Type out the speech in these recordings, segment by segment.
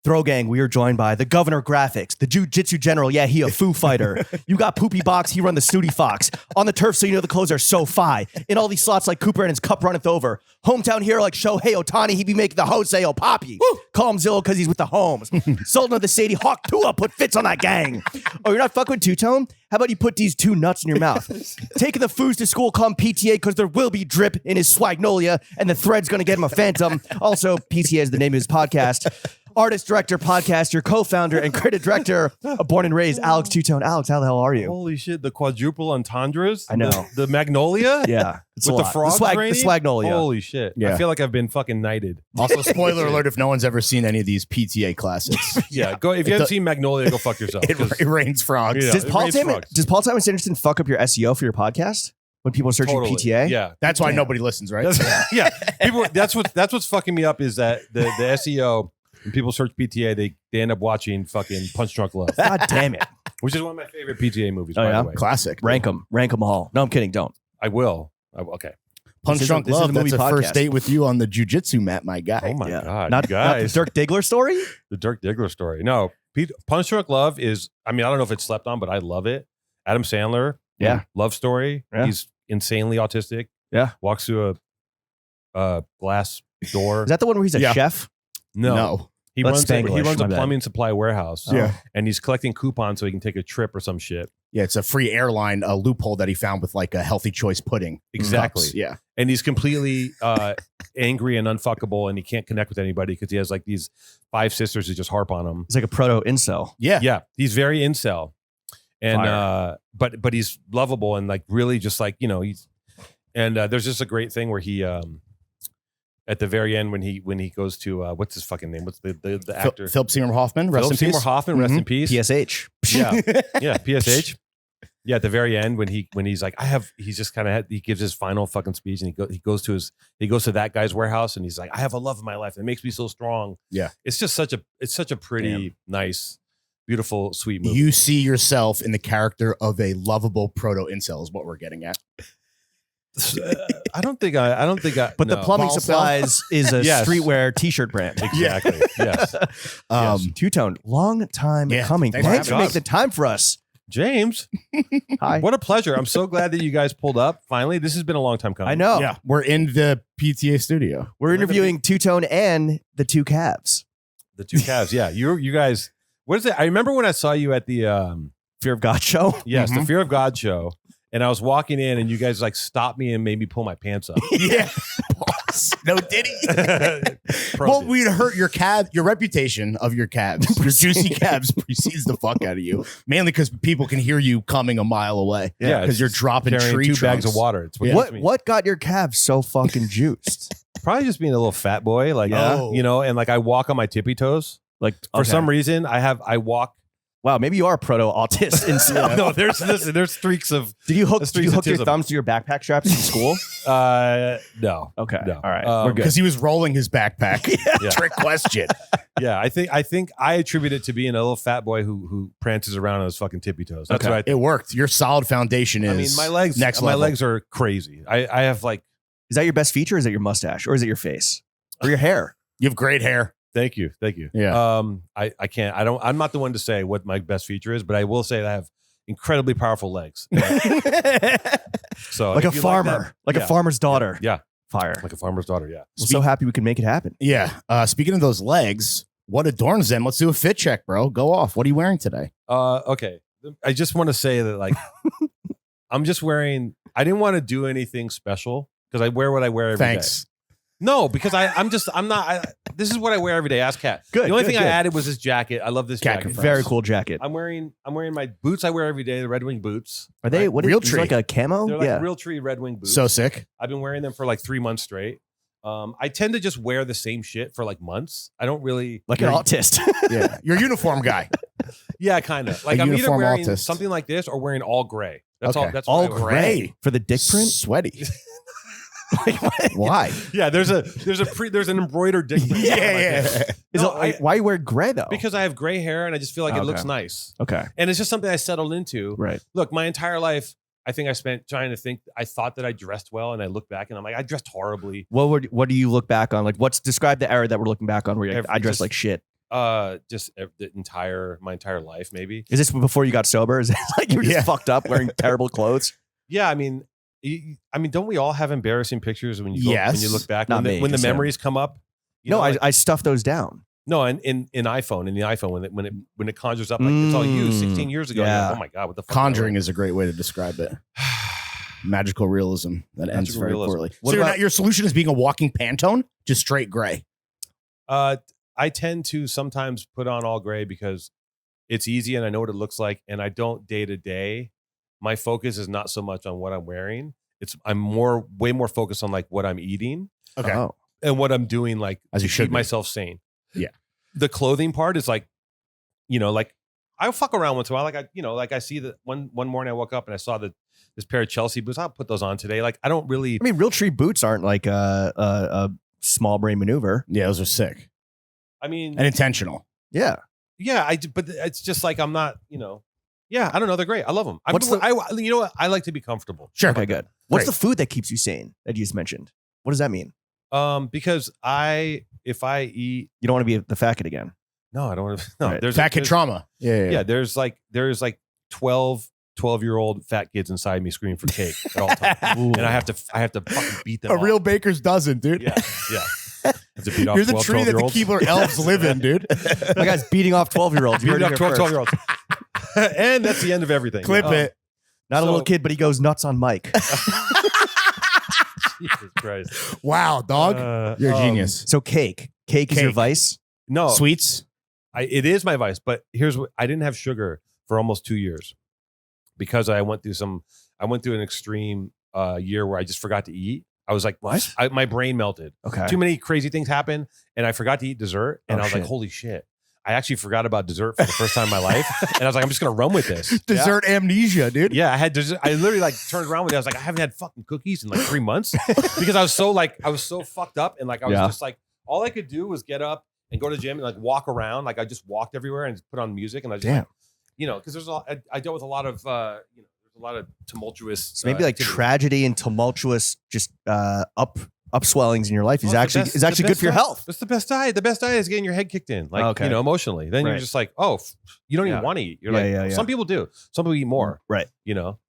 Throw gang, we are joined by the Governor Graphics, the Jiu-Jitsu General, yeah, he a foo fighter. You got Poopy Box, he run the Snooty Fox. On the turf, so you know the clothes are so fi. In all these slots like Cooper and his cup runneth over. Hometown hero like Shohei Ohtani, he be making the Jose O Poppy. Call him Zillow because he's with the Holmes. Sultan of the Sadie Hawk Tua put fits on that gang. Oh, you're not fucking with two-tone? How about you put these two nuts in your mouth? Taking the foos to school, call him PTA because there will be drip in his swagnolia and the thread's going to get him a phantom. Also, PTA is the name of his podcast. Artist, director, podcaster, co-founder, and creative director of Born and Raised, Alex Two-Tone. Alex, how the hell are you? Holy shit, the quadruple entendres? I know. The Magnolia? Yeah. It's with a the lot. frogs the raining? swagnolia. Holy shit. Yeah. I feel like I've been fucking knighted. Also, spoiler alert if no one's ever seen any of these PTA classics. Yeah, go if you haven't seen Magnolia, go fuck yourself. It rains frogs. Yeah. Does Paul rains Thomas frogs. Anderson fuck up your SEO for your podcast? When people are searching Totally. PTA? Yeah. That's why nobody listens, right? Yeah. People that's what's fucking me up is that the SEO, when people search PTA, they end up watching fucking Punch Drunk Love, God damn it. which is one of my favorite PTA movies, Oh, by yeah? the way. Classic. Rank them all. No, I'm kidding. Don't. I will. Okay. Punch This is Drunk this is Love. the movie That's a podcast. first date with you on the jiu-jitsu mat, my guy. Oh my Yeah. God. Not you the guys. Dirk Diggler story? The Dirk Diggler story. No, Punch Drunk Love is, I mean, I don't know if it's slept on, but I love it. Adam Sandler. Yeah. Love story. Yeah. He's insanely autistic. Yeah. Walks through a glass door. Is that the one where he's a Yeah. chef? No. He That's runs, he Spanglish, runs my a bad. plumbing supply warehouse. Yeah. And he's collecting coupons so he can take a trip or some shit. Yeah, it's a free airline loophole that he found with like a healthy choice pudding. Exactly. Cups. Yeah. And he's completely angry and unfuckable, and he can't connect with anybody because he has like these 5 sisters who just harp on him. He's like a proto-incel. Yeah. Yeah, he's very incel, and Fire. but he's lovable and like really just like, you know, he's, and there's just a great thing where he at the very end when he goes to what's his fucking name? What's the actor? Philip Seymour Hoffman. Rest Philip in Seymour peace. Hoffman, rest Mhm. in peace. PSH. Yeah, yeah, PSH. Yeah, at the very end when he's like, he's just kind of, he gives his final fucking speech and he goes to that guy's warehouse and he's like, I have a love of my life. It makes me so strong. Yeah. It's just such a pretty nice, beautiful, sweet movie. You see yourself in the character of a lovable proto-incel is what we're getting at. I don't think I. But the no. plumbing Ball supplies is a Yes. streetwear t-shirt brand. Exactly. Yes. Two-tone, long time Yeah, coming. thanks for Thanks for having making the time for us. James, Hi. what a pleasure. I'm so glad that you guys pulled up. Finally, this has been a long time coming. I know. Yeah. We're in the PTA studio. We're interviewing Two-Tone and the two calves. The 2 calves. Yeah. You guys, what is it? I remember when I saw you at the, Fear of God show. yes, the Mhm. Fear of God show. And I was walking in and you guys like stopped me and made me pull my pants up. Yeah. Boss. No diddy. Pro Well, did. we'd hurt your your reputation of your calves, your juicy calves precedes the fuck out of you. Mainly because people can hear you coming a mile away. Yeah, because you're it's dropping carrying tree 2 trunks. bags of water. It's what, Yeah. it What means. what got your calves so fucking juiced? Probably just being a little fat boy, like Yeah. you know, and like I walk on my tippy toes. Like For okay. some reason, I walk. Wow, maybe you are a proto-autist in some. No, there's streaks of Did you hook That's your autism. thumbs to your backpack straps in school? no. Okay. No. All right. Um, We're good. Because he was rolling his backpack. Yeah. Trick question. Yeah, I think I attribute it to being a little fat boy who prances around on his fucking tippy toes. That's Okay. what It worked. Your solid foundation is. I mean, my legs. next my level. legs are crazy. I have like. Is that your best feature? Or is it your mustache? Or is it your face? Or your hair? You have great hair. Thank you. Yeah. I can't. I'm not the one to say what my best feature is, but I will say that I have incredibly powerful legs. So Like a if you farmer. that- Like yeah. a farmer's daughter. Yeah, Fire. like a farmer's daughter. Yeah. I'm so happy we could make it happen. Yeah. Speaking of those legs, what adorns them? Let's do a fit check, bro. Go off. What are you wearing today? Okay. I just want to say that like I'm just wearing. I didn't want to do anything special because I wear what I wear every day. Thanks. No, because I'm not. This is what I wear every day. Ask Kat. Good, The only good, thing good. I added was this jacket. I love this Cat jacket. confirms. Very cool jacket. I'm wearing my boots. I wear every day. The Red Wing boots. Are they Right? what is Real these tree. like a camo? They're like yeah. real tree Red Wing boots. So sick. I've been wearing them for like 3 months straight. I tend to just wear the same shit for like months. I don't really Like an autist. Yeah. You're a uniform guy. Yeah, kind of. Like A I'm either uniform wearing autist. something like this or wearing all gray. That's Okay. all. That's All what I wear. gray. For the dick print? Sweaty. Like, what? Why? Yeah, there's an embroidered dick. print. Is No, it, why you wear gray though? Because I have gray hair and I just feel like it Okay. looks nice. Okay. And it's just something I settled into. Right. Look, my entire life, I think I spent trying to think. I thought that I dressed well, and I look back and I'm like, I dressed horribly. What do you look back on? Like, describe the era that we're looking back on where you're like, Every- I dress just- like shit. Just my entire life, maybe. Is this before you got sober? Is it like you were just fucked up wearing terrible clothes? Yeah, I mean, don't we all have embarrassing pictures when you when you look back? Not when the memories come up? I stuffed those down. No, and in the iPhone, when it conjures up, like it's all you 16 years ago. Yeah. Like, oh my god, what the fuck? Conjuring is a great way to describe it. Magical realism that ends very poorly. So your solution is being a walking Pantone, just straight gray. I tend to sometimes put on all gray because it's easy and I know what it looks like, and I don't day to day. My focus is not so much on what I'm wearing. I'm way more focused on like what I'm eating. Okay. Oh. And what I'm doing, like as you to should keep myself sane. Yeah. The clothing part is like, like I'll fuck around once in a while. Like I see that one morning I woke up and I saw this pair of Chelsea boots. I'll put those on today. Like I don't really. I mean, real tree boots aren't like a small brain maneuver. Yeah, those are sick. I mean, and intentional. Yeah. Yeah, but it's just like I'm not. Yeah, I don't know. They're great. I love them. You know what? I like to be comfortable. Sure. Okay, good. What's the food that keeps you sane that you just mentioned? What does that mean? Because if I eat, you don't want to be the fat kid again. No, I don't want to. No, right. There's fat kid trauma. Yeah. There's like 12-year-old fat kids inside me screaming for cake at all times, and I have to fucking beat them. Real baker's dozen, dude. Yeah. Have to beat off You're the tree that the Keebler elves live in, dude. My guy's beating off 12-year-olds. Beating off 12-year-olds. And that's the end of everything. Clip it. Not a little kid, but he goes nuts on Mike. Jesus Christ. Wow, dog. You're a genius. So cake is your vice? No. Sweets? It is my vice, but here's what I didn't have sugar for almost 2 years because I went through an extreme year where I just forgot to eat. I was like, what? My brain melted. Okay. Too many crazy things happened, and I forgot to eat dessert. And I was like, holy shit. I actually forgot about dessert for the first time in my life. And I was like, I'm just going to run with this. Dessert amnesia, dude. Yeah, I had dessert. I literally like turned around with it. I was like, I haven't had fucking cookies in like 3 months because I was so fucked up. And like, I was just like, all I could do was get up and go to the gym and like walk around. Like I just walked everywhere and just put on music. And I just because I dealt with a lot of, there's a lot of tumultuous. So maybe like activity. tragedy and tumultuous, just upswellings in your life is actually good for your health. It's the best diet. The best diet is getting your head kicked in, like emotionally. Then you're just like, you don't even want to eat. You're some people do. Some people eat more, right?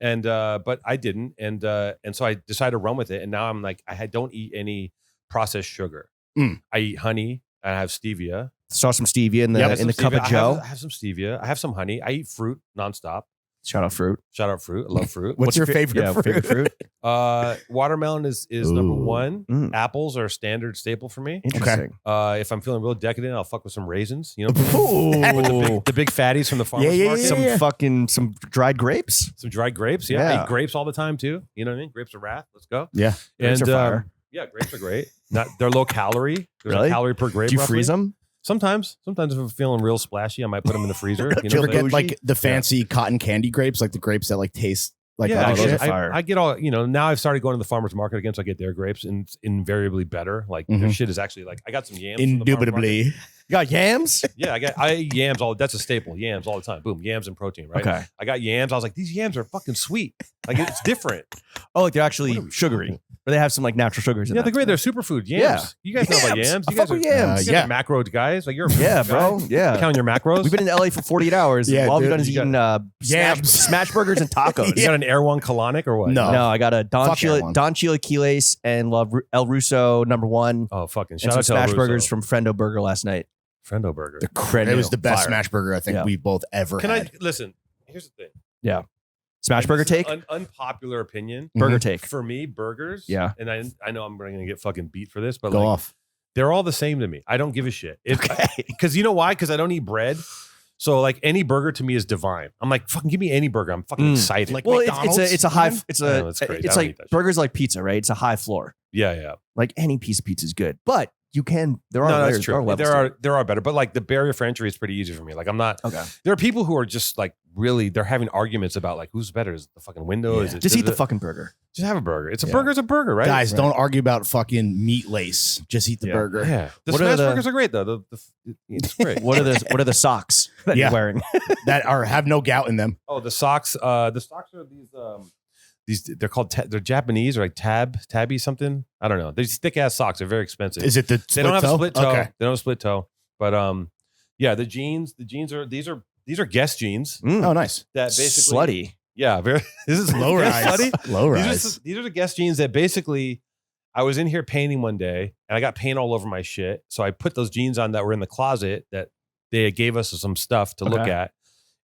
And but I didn't, and so I decided to run with it. And now I'm like, I don't eat any processed sugar. I eat honey. I have stevia. Saw some stevia in the cup of Joe. I have some stevia. I have some honey. I eat fruit nonstop. Shout out fruit. I love fruit. What's your favorite fruit? Watermelon is number one. Apples are a standard staple for me. Interesting. If I'm feeling real decadent, I'll fuck with some raisins. With the big fatties from the farmer's market. Some dried grapes. Some dried grapes. Yeah. I eat grapes all the time too. You know what I mean? Grapes of wrath. Let's go. Yeah. And grapes are fire. Grapes are great. They're low calorie. There's really? a calorie per grape. Do you roughly. freeze them? Sometimes if I'm feeling real splashy, I might put them in the freezer. Do you ever get like the fancy cotton candy grapes, like the grapes that like taste like I get all now I've started going to the farmer's market again, so I get their grapes, and it's invariably better. Like their shit is actually like I got some yams. Indubitably. You got yams? Yeah, I eat yams that's a staple. Yams all the time. Boom, yams and protein, right? Okay. I got yams. I was like, these yams are fucking sweet. Like it's different. Oh, like they're actually sugary. Or they have some like natural sugars in they're great. They're superfood. Yams. Yeah. You guys know about yams. You guys are yams. macro guys. Like you're bro. Yeah. Counting your macros. We've been in LA for 48 hours. Yeah, all we've done is eating yams, smash burgers and tacos. You got an Erewhon colonic or what? No, I got a Don Chilaquiles and love El Russo #1. Oh, fucking and shout some out to smash El burgers Russo. from Friendo Burger last night. Friendo Burger. It was the best smash burger I think we both ever had. Listen, here's the thing. Yeah. Smash burger take? Unpopular opinion. Burger take. For me, burgers. Yeah. And I know I'm going to get fucking beat for this, but go off. They're all the same to me. I don't give a shit. Because you know why? Because I don't eat bread. So like any burger to me is divine. I'm like, fucking give me any burger. I'm fucking excited. Like well, McDonald's, it's a high. It's like burgers like pizza, right? It's a high floor. Yeah. Like any piece of pizza is good, but you can. There are that's true. There are better, but like the barrier for entry is pretty easy for me. Like I'm not. Okay. There are people who are just like really. They're having arguments about like who's better. Is it the fucking window? Is it just eat the fucking burger? Just have a burger. It's a burger. It's a burger, right? Guys, don't argue about fucking meat lace. Just eat the burger. Yeah. The smash burgers are great though. It's great. What are the socks that you're wearing that have no gout in them? Oh, the socks. The socks are these they're called they're Japanese or like tabby something. I don't know. They're thick ass socks. They're very expensive. Is it the they don't have a split toe. Okay. They don't have a split toe. But Yeah, the jeans are these are Guess jeans Oh, nice. that basically Slutty. Yeah, very. This is Low rise. slutty. Low rise. These are the Guess jeans that basically I was in here painting one day and I got paint all over my shit. So I put those jeans on that were in the closet that they gave us some stuff to look at.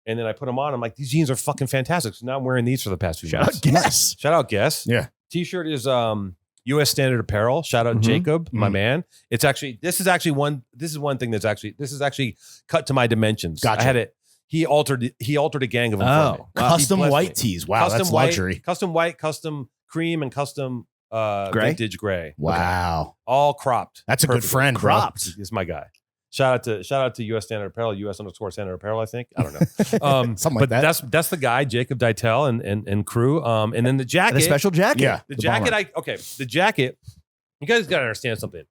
And then I put them on. I'm like, these jeans are fucking fantastic. So now I'm wearing these for the past few months. Nice. Shout out Guess. Yeah. T-shirt is US Standard Apparel. Shout out Jacob, my man. This is one thing that's actually cut to my dimensions. Gotcha. I had it. He altered a gang of them for me. Custom He blessed white me. tees. Wow, Custom that's white, luxury. Custom white, custom cream, and custom vintage gray. Wow. All cropped. That's a good Perfectly. friend, bro. Cropped. Is my guy. Shout out to US Standard Apparel, US_Standard Apparel, I think. I don't know. Something like but that. that's the guy, Jacob Deitel and crew. And then the jacket. The special jacket. Yeah. The jacket, the jacket, you guys got to understand something.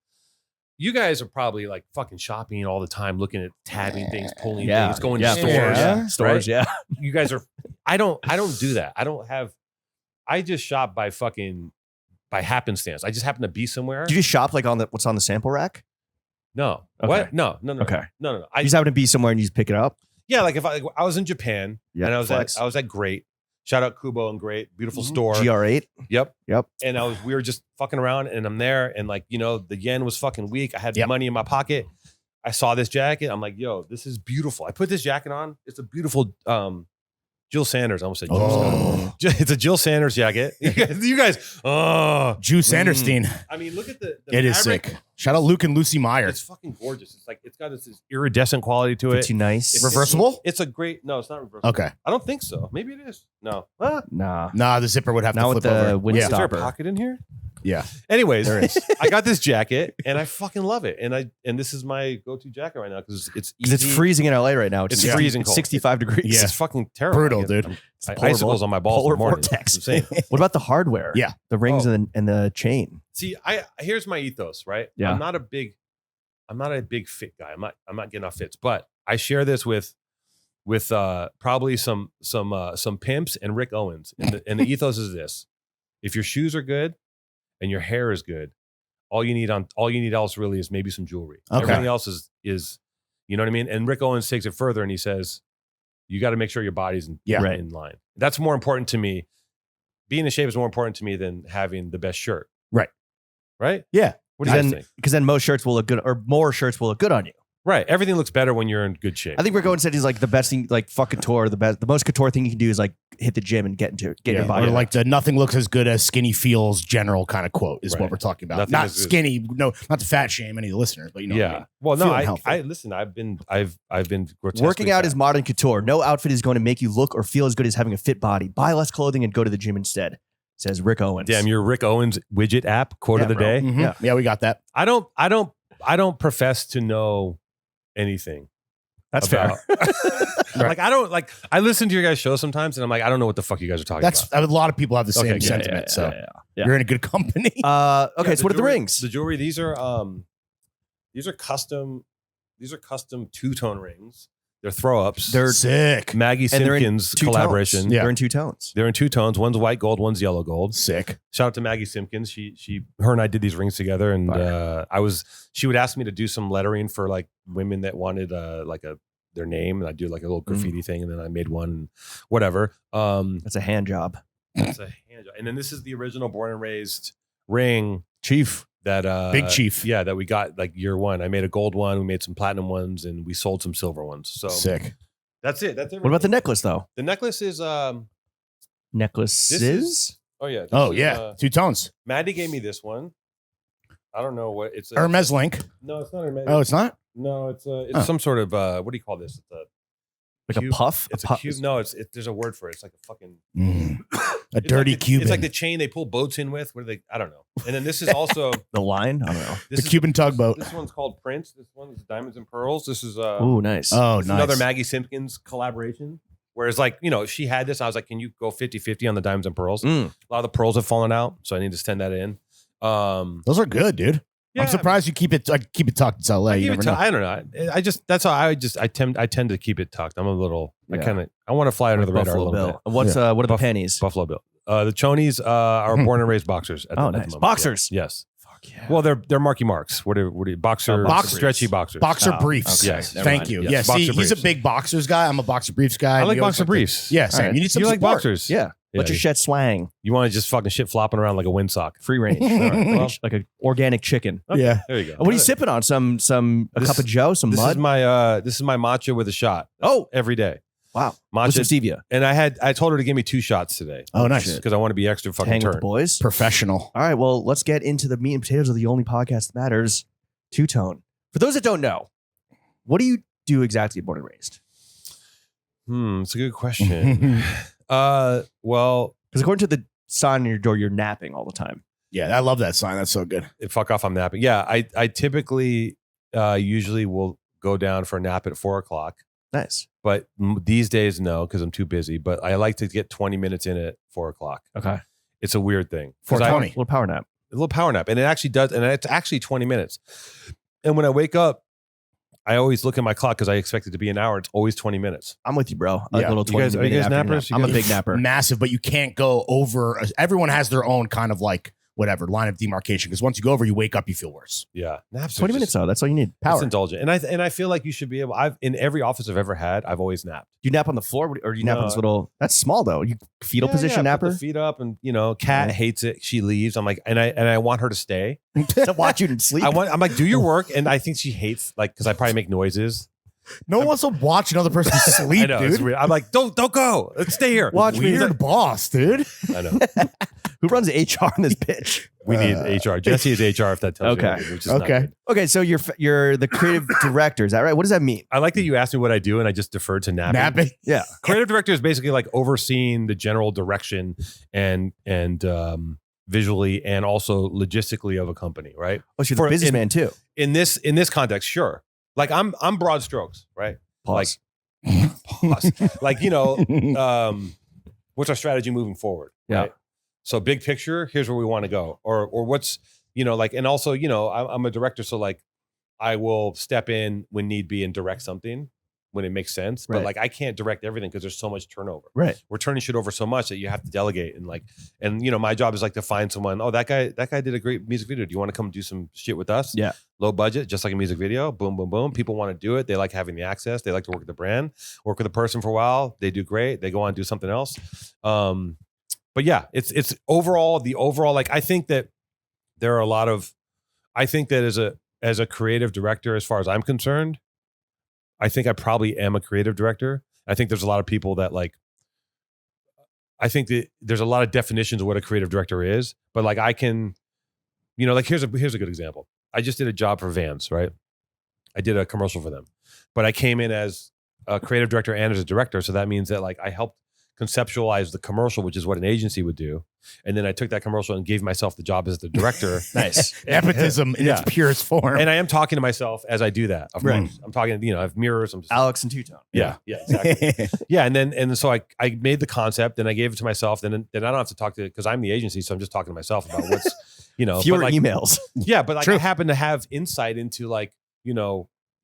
You guys are probably like fucking shopping all the time, looking at tabbing things, pulling things, going to stores. Yeah. Stores, right? You guys are, I don't do that. I just shop by happenstance. I just happen to be somewhere. Do you just shop like on what's on the sample rack? No. Okay. What? No. Okay. No. You just happen to be somewhere and you just pick it up? Yeah, like if I was in Japan and I was at Great. Shout out Kubo and Great, beautiful store. GR8. Yep. Yep. And we were just fucking around and I'm there and like, the yen was fucking weak. I had money in my pocket. I saw this jacket. I'm like, yo, this is beautiful. I put this jacket on. It's a beautiful Jill Sanders. I almost said Jill Sanders. It's a Jill Sanders jacket. You guys, Jew Sanderstein. I mean, look at the It is fabric. sick. Shout out Luke and Lucy Meyer. It's fucking gorgeous. It's like it's got this iridescent quality to Fits it. you nice. Reversible? It's a great. No, it's not reversible. Okay. I don't think so. Maybe it is. No. Nah. Nah, the zipper would have Not to with flip the over. wind Is there a stopper. pocket in here? Yeah. Anyways, There is. I got this jacket and I fucking love it. And this is my go-to jacket right now because it's easy. Because it's freezing in LA right now. It's freezing cold. 65 degrees. Yeah. It's fucking terrible. Brutal, dude. Icicles on my balls in Polar the morning. vortex. It's insane. What about the hardware? Yeah. The rings and the chain. See, here's my ethos, right? Yeah. I'm not a big fit guy. I'm not getting off fits, but I share this with probably some pimps and Rick Owens. And the ethos is this: if your shoes are good and your hair is good, all you need else really is maybe some jewelry. Okay. Everything else is you know what I mean? And Rick Owens takes it further and he says, you got to make sure your body's in line. That's more important to me. Being in shape is more important to me than having the best shirt. Right? Yeah. What do you guys think? Because then most shirts will look good, or more shirts will look good on you. Right. Everything looks better when you're in good shape. I think Rick Owens said he's like the best thing, like fuck couture. The most couture thing you can do is like hit the gym and get your body. Or like the nothing looks as good as skinny feels general kind of quote is Right. what we're talking about. Nothing Not is good. skinny, no, not to fat shame any of the listeners, but you know what I mean. Well, no, Feeling healthy. I listen, I've been grotesquely Working out fat. is modern couture. No outfit is going to make you look or feel as good as having a fit body. Buy less clothing and go to the gym instead, says Rick Owens. Damn, your Rick Owens widget app quote of the bro. day. Mhm. Yeah, we got that. I don't profess to know anything. That's about, fair. Like I listen to your guys' show sometimes and I'm like, I don't know what the fuck you guys are talking That's about. a lot of people have the same Okay, yeah, sentiment. So yeah. you're in a good company. Okay, Yeah, so what are the jewelry- rings? The jewelry, these are custom two-tone rings. They're throw-ups. They're Sick. Maggie and they're in Simpkins two collaboration. tones. Yeah. They're in two tones. They're in two tones. One's white gold, one's yellow gold. Sick. Shout out to Maggie Simpkins. Her and I did these rings together, and she would ask me to do some lettering for like women that wanted their name, and I do like a little graffiti thing, and then I made one, whatever. That's a hand job. It's a hand job. And then this is the original born and raised ring Chief. that Big Chief. yeah, that we got like year one. I made a gold one, we made some platinum ones, and we sold some silver ones. So Sick. that's it. That's everything. What about the necklace though? The necklace is Necklaces? oh yeah. This Oh is, yeah. Two tones. Maddie gave me this one. I don't know what it's. Hermes link. No, it's not Hermes. Oh, it's not? No, it's some sort of what do you call this? It's Like cube. a puff? It's a puff. cube. No, there's a word for it. It's like a fucking A dirty like Cuban. It's like the chain they pull boats in with. What are they? I don't know. And then this is also The line? I don't know. this the is- Cuban tugboat. This one's called Prince. This one is Diamonds and Pearls. This is Ooh, nice. Oh, it's nice. another Maggie Simpkins collaboration. Whereas like, she had this, I was like, can you go 50-50 on the Diamonds and Pearls? Mm. A lot of the pearls have fallen out, so I need to send that in. Those are good, dude. I'm surprised you keep it tucked. It's LA. You never know. I don't know. That's how I tend to keep it tucked. I'm a little, Yeah. I want to fly under the radar a Buffalo little Bill. bit. What are the panties? Buffalo Bill. The chonies are born and raised boxers. At Oh, the nice. moment. Boxers? Yeah. Yes. Fuck Well, they're Marky Marks. What are boxer stretchy boxers? Boxer briefs. Okay. Yes. Thank you. Yes. Yeah. See, Boxer he's a briefs. big boxers guy. I'm a boxer briefs guy. I like We always boxer briefs. Yeah, same. Right. You need some You like support. boxers? Yeah. Let your shit slang. You want to just fucking shit flopping around like a windsock. Free range. Well, like an organic chicken. okay, Yeah. there you go. What are you sipping on? A cup of Joe, some This mud? is my matcha with a shot. Oh. Every day. Wow. With some Matcha. stevia. And I told her to give me 2 shots today. Oh, nice. Because I want to be extra fucking Hang with the turned. boys. Professional. All right, well, let's get into the meat and potatoes of the only podcast that matters, Two-Tone. For those that don't know, what do you do exactly at Born and Raised? It's a good question. Well, Because according to the sign on your door, you're napping all the time. Yeah, I love that sign. That's so good. fuck off, I'm napping. Yeah, I typically usually will go down for a nap at 4 o'clock. Nice. But these days, no, because I'm too busy. But I like to get 20 minutes in at 4 o'clock. Okay. It's a weird thing. 420. A little power nap. A little power nap. And it actually does. And it's actually 20 minutes. And when I wake up, I always look at my clock because I expect it to be an hour. It's always 20 minutes. I'm with you, bro. I like Yeah. a little You guys- 20 are you minute guys afternoon nappers? nap. You I'm a guys- big napper. Massive, but you can't go over. Everyone has their own kind of like whatever line of demarcation. Because once you go over, you wake up, you feel worse. Yeah. Naps 20 are minutes, just, though. That's all you need. It's Power. indulgent. And I feel like you should be able, in every office I've ever had, I've always napped. Do you nap on the floor or do you nap on No. this little? That's small, though. You fetal position Put napper? the feet up and, Kat Yeah. hates it. She leaves. I'm like, and I want her to stay. To watch you sleep. I'm like, do your work. And I think she hates, like, because I probably make noises. No one wants to watch another person sleep, I know, it's dude. weird. I'm like, don't go. Let's stay here. Watch me, you're the boss, dude. I know. Who runs HR in this bitch? We need HR. Jesse is HR if that tells you Okay. anything, which is not Okay. good. Okay, so you're the creative director. Is that right? What does that mean? I like that you asked me what I do and I just deferred to napping. Napping. Yeah. Creative director is basically like overseeing the general direction and visually and also logistically of a company, right? Oh, so you're the businessman, too. In this context, sure. Like I'm broad strokes, right? Pause. Pause. Like, what's our strategy moving forward? Yeah. Right? So big picture, here's where we want to go. Or what's, and also, I'm a director. So like I will step in when need be and direct something when it makes sense. But Right. like I can't direct everything because there's so much turnover. Right. We're turning shit over so much that you have to delegate and my job is like to find someone. Oh, that guy did a great music video. Do you want to come do some shit with us? Yeah. Low budget, just like a music video. Boom, boom, boom. People want to do it. They like having the access. They like to work with the brand, work with a person for a while. They do great. They go on and do something else. But yeah, it's overall like I think that there are a lot of I think that as a creative director, as far as I'm concerned, I think I probably am a creative director. I think there's a lot of people that like, I think that there's a lot of definitions of what a creative director is, but like I can, like here's a good example. I just did a job for Vans, right? I did a commercial for them, but I came in as a creative director and as a director. So that means that like I helped conceptualize the commercial, which is what an agency would do. And then I took that commercial and gave myself the job as the director. Nice. Nepotism in its purest form. And I am talking to myself as I do that. Of Right. course. I'm talking, I have mirrors. I'm just, Alex and Two-Tone. yeah, exactly. Yeah. And so I made the concept and I gave it to myself. Then I don't have to talk to, because I'm the agency. So I'm just talking to myself about what's, Fewer but like, emails. yeah, but like True. I happen to have insight into like,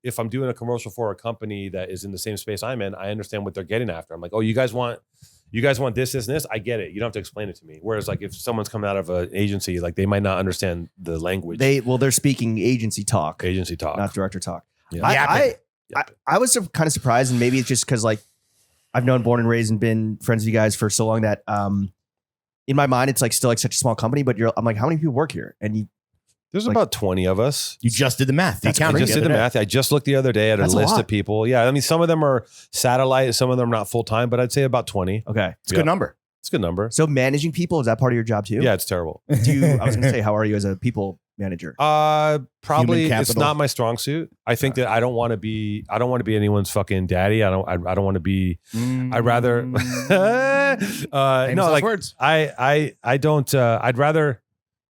if I'm doing a commercial for a company that is in the same space I'm in, I understand what they're getting after. I'm like, oh, you guys want this, this, and this. I get it. You don't have to explain it to me. Whereas like if someone's coming out of an agency, like they might not understand the language. They're speaking agency talk, agency talk. not director talk. Yeah. I was kind of surprised, and maybe it's just because like I've known Born and Raised and been friends with you guys for so long that in my mind it's like still like such a small company. But I'm like, how many people work here? And There's like- about 20 of us. You just did the math. The That's I accounting. just did the math. I just looked the other day at a That's a list lot. of people. Yeah, I mean, some of them are satellite, some of them are not full time, but I'd say about 20. okay, It's a good number. It's a good number. so managing people, is that part of your job too? Yeah, it's terrible. I was going to say, how are you as a people manager? Probably Human it's capital. not my strong suit. I think that I don't want to be anyone's fucking daddy. I don't want to be. I'd rather Famous no, last like words. I don't. I'd rather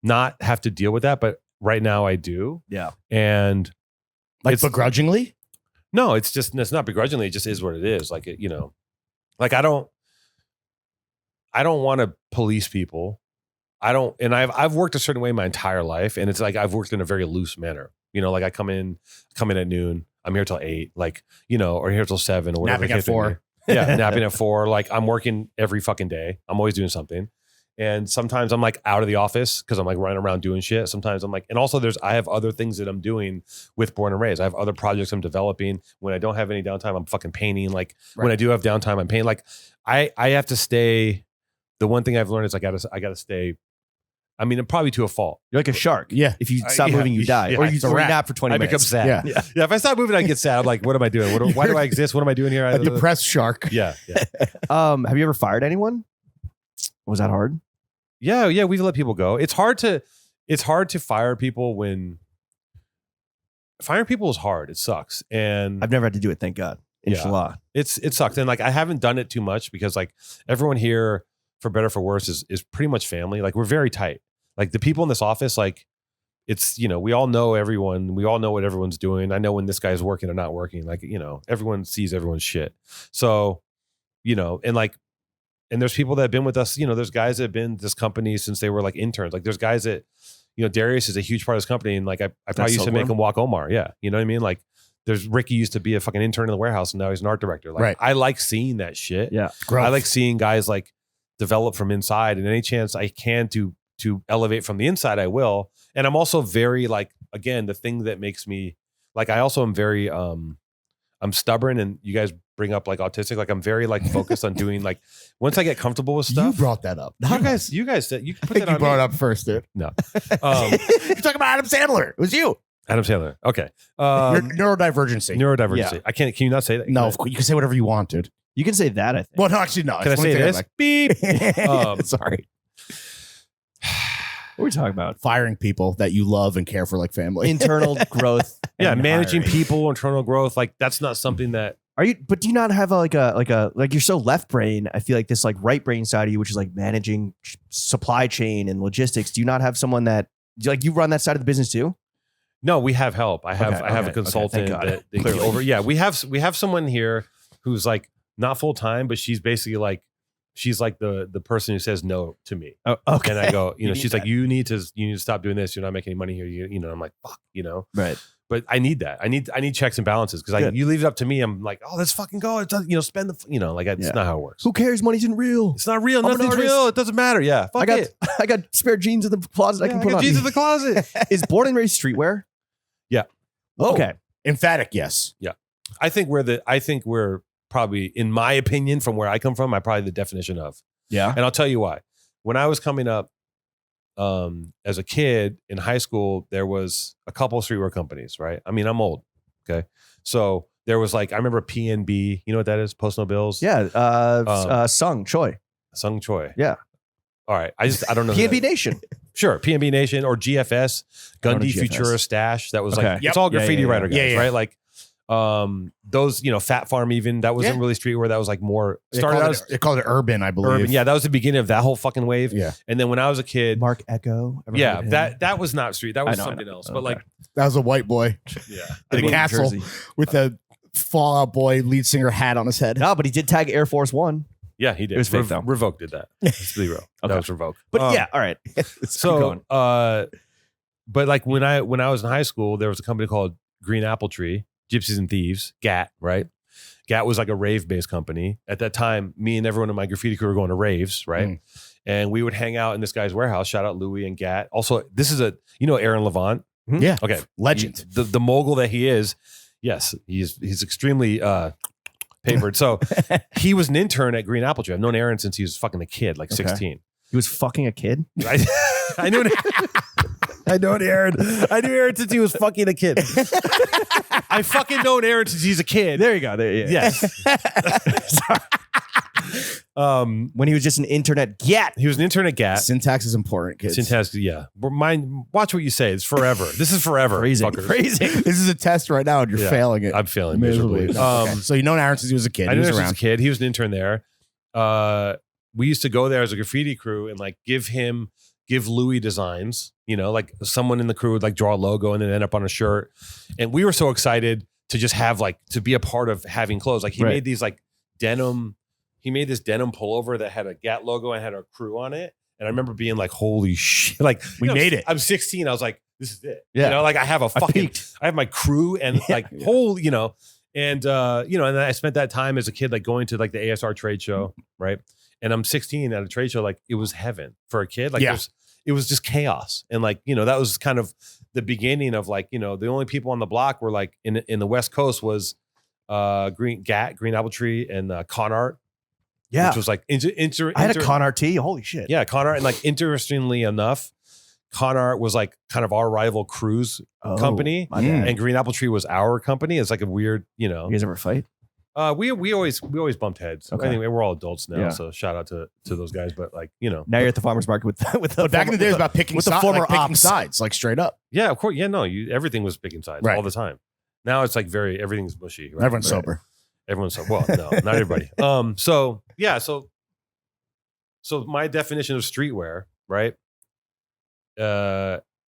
not have to deal with that, but right now I do. Yeah. And Like it's- begrudgingly. no, it's not begrudgingly. It just is what it is. Like like I don't want to police people. And I've worked a certain way my entire life, and it's like I've worked in a very loose manner. Like I come in at noon. I'm here till 8, like, or here till 7 or whatever. Napping at 4. Yeah, napping at 4. Like I'm working every fucking day. I'm always doing something. And sometimes I'm like out of the office because I'm like running around doing shit. Sometimes I'm like, and also I have other things that I'm doing with Born and Raised. I have other projects I'm developing. When I don't have any downtime, I'm fucking painting. Like when I do have downtime, I'm painting. Like I have to stay. The one thing I've learned is I gotta stay. I mean, probably to a fault. You're like a shark. Yeah. If you stop moving, you die. Or you nap for 20 I minutes. become sad. Yeah. Yeah. If I stop moving, I get sad. I'm like, what am I doing? Why do I exist? What am I doing here? A depressed shark. Yeah. Have you ever fired anyone? Was that hard? Yeah. We've let people go. It's hard to fire people when firing people is hard. It sucks. And I've never had to do it, thank God. Inshallah. it sucks. And like I haven't done it too much because like everyone here, for better or for worse, is pretty much family. Like we're very tight. Like the people in this office, like it's, we all know everyone. We all know what everyone's doing. I know when this guy's working or not working. Like, everyone sees everyone's shit. So, and there's people that have been with us, there's guys that have been this company since they were like interns. Like there's guys that, Darius is a huge part of this company. And like, I probably used to make him walk Omar. Yeah. You know what I mean? Like there's Ricky used to be a fucking intern in the warehouse and now he's an art director. Like I like seeing that shit. Yeah. Growth. I like seeing guys like develop from inside, and any chance I can to elevate from the inside, I will. And I'm also very like, again, the thing that makes me like, I also am very, I'm stubborn, and you guys bring up like autistic. Like I'm very like focused on doing like, once I get comfortable with stuff. You brought that up. You guys said you put I think that you on brought me. it up first, dude. No. You're talking about Adam Sandler. It was you. Adam Sandler. Okay. Your neurodivergency. Neurodivergency. Yeah. Can you not say that? No, of course, you can say whatever you want, dude. You can say that, I think. Well, no, actually, no. Can I say this? Beep. Sorry. What are we talking about? Firing people that you love and care for like family. Internal growth. Yeah, and managing hiring. people, internal growth. Like that's not something that. But do you not have like you're so left brain? I feel like this like right brain side of you, which is like managing supply chain and logistics. Do you not have someone that like you run that side of the business too? No, we have help. I have a consultant thank that Clearly. over. Yeah, we have someone here who's like not full time, but she's basically like she's like the person who says no to me. Oh, okay. And I go, You she's need like, that. you need to stop doing this. You're not making any money here. I'm like, fuck, Right. But I need that. I need checks and balances because Good. you leave it up to me. I'm like, oh, let's fucking go. It does, spend the, like it's Yeah. not how it works. Who cares? Money isn't real. It's not real. I'm an Nothing's artist. real. It doesn't matter. Yeah. Fuck it. I got spare jeans in the closet I Yeah, can I put got on. jeans in the closet. Is Born and Raised streetwear? Yeah. Oh, Okay. Emphatic, yes. I think we're probably, in my opinion, from where I come from, I'm probably the definition of. Yeah. And I'll tell you why. When I was coming up as a kid in high school, there was a couple of streetwear companies, right? I mean, I'm old. Okay. So there was like, I remember PNB. You know what that is? Post No Bills? Yeah. Sung Choi. Sung Choi. Yeah. All right. I don't know. who PNB that is. Nation. Sure. PNB Nation or GFS, I don't know Gundy GFS. Futura Stash. That was Okay. like, Yep. it's all graffiti Yeah, writer guys, yeah, yeah. right? Like, those, Fat Farm even, that wasn't Yeah. really streetwear. That was like more, They started out as called it urban, I believe. urban. Yeah. That was the beginning of that whole fucking wave. Yeah. And then when I was a kid, Mark Echo. Ever heard yeah, of him? that was not street. That was I know. something else. But Okay. like, That was a white boy yeah. in a New castle Jersey. with a Fallout Boy lead singer hat on his head. No, but he did tag Air Force One. Yeah, he did. It was fake, though. Revoke did that. Let's be real. Okay. That was Revoke. But yeah, all right. Let's keep So, going. but like when I was in high school, there was a company called Green Apple Tree, Gypsies and Thieves, GAT, right? GAT was like a rave-based company. At that time, me and everyone in my graffiti crew were going to raves, right? Mm. And we would hang out in this guy's warehouse. Shout out Louis and GAT. Also, this is Aaron Levant. Yeah. Okay. Legend. The mogul that he is. Yes, he's extremely papered. So he was an intern at Green Apple Tree. I've known Aaron since he was fucking a kid, like Okay. 16. He was fucking a kid. I knew Aaron. I knew Aaron since he was fucking a kid. I fucking known Aaron since he's a kid. There you go. There, yeah. Yes. When he was just an internet get. He was an intern at GAT. Syntax is important, kids. Syntax, yeah. But watch what you say. It's forever. This is forever. Phrasing. fuckers. Phrasing. This is a test right now, and you're Yeah. failing it. I'm failing miserably. Okay. So you know Aaron since he was a kid. I He knew was Aaron around. as a kid. He was an intern there. We used to go there as a graffiti crew and like give Louis designs, like someone in the crew would like draw a logo and then end up on a shirt. And we were so excited to just have like, to be a part of having clothes. Like he Right. made these like he made this denim pullover that had a GAT logo and had a crew on it. And I remember being like, holy shit. Like We made it. I'm 16. I was like, this is it. Yeah. Like I have I peaked. I have my crew and Yeah. like whole, And and then I spent that time as a kid, like going to like the ASR trade show, right? And I'm 16 at a trade show, like it was heaven for a kid. Like it was just chaos. And like, that was kind of the beginning of like, the only people on the block were like in the West Coast was Green Apple Tree and Con Art. Yeah. Which was like, I had a Con Art tee. Holy shit. Yeah. Con Art. And like, interestingly enough, Con Art was like kind of our rival cruise company. And Green Apple Tree was our company. It's like a weird, You guys ever fight? We always bumped heads. Okay. Anyway, we're all adults now, so shout out to those guys. But like, now you're at the farmer's market with But back in the day, it was about picking with the former picking ops. sides, like straight up. Yeah, of course. Yeah, no, everything was picking sides all the time. Now it's like everything's mushy. Right? Everyone's sober. Everyone's sober. Well, no, not everybody. So my definition of streetwear, right?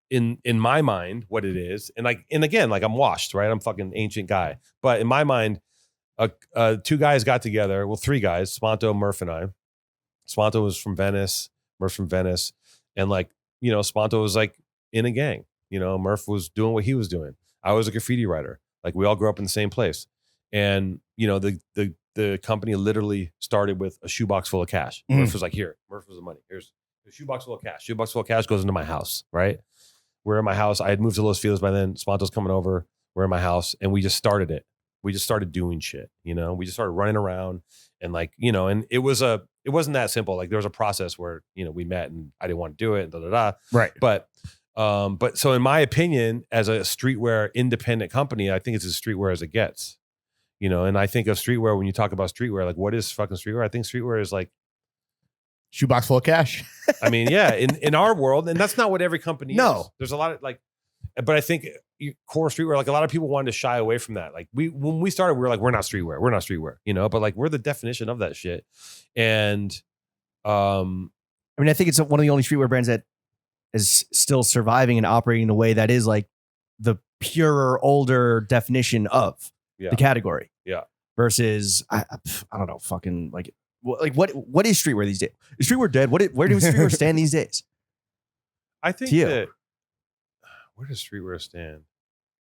In my mind, what it is, and again, like I'm washed, right? I'm fucking ancient guy, but in my mind. Two guys got together. Well, three guys, Spanto, Murph, and I. Spanto was from Venice, Murph from Venice. And like, Spanto was like in a gang. Murph was doing what he was doing. I was a graffiti writer. Like we all grew up in the same place. And, the company literally started with a shoebox full of cash. Murph was like, here, Murph was the money. Here's a shoebox full of cash. Shoebox full of cash goes into my house, right? We're in my house. I had moved to Los Feliz by then. Spanto's coming over. We're in my house and we just started it. We just started doing shit, we just started running around and like, and it wasn't that simple. Like there was a process where, we met and I didn't want to do it and Right. But so in my opinion, as a streetwear independent company, I think it's as streetwear as it gets, and I think of streetwear when you talk about streetwear, like what is fucking streetwear? I think streetwear is like shoebox full of cash. I mean, yeah, in our world, and that's not what every company is. There's a lot of like, but I think core streetwear, like a lot of people wanted to shy away from that. Like when we started, we were like, we're not streetwear, but like we're the definition of that shit. And I think it's one of the only streetwear brands that is still surviving and operating in a way that is like the purer, older definition of the category. Yeah. Versus I don't know, fucking like what is streetwear these days? Is streetwear dead? Where does streetwear stand these days? I think that where does streetwear stand?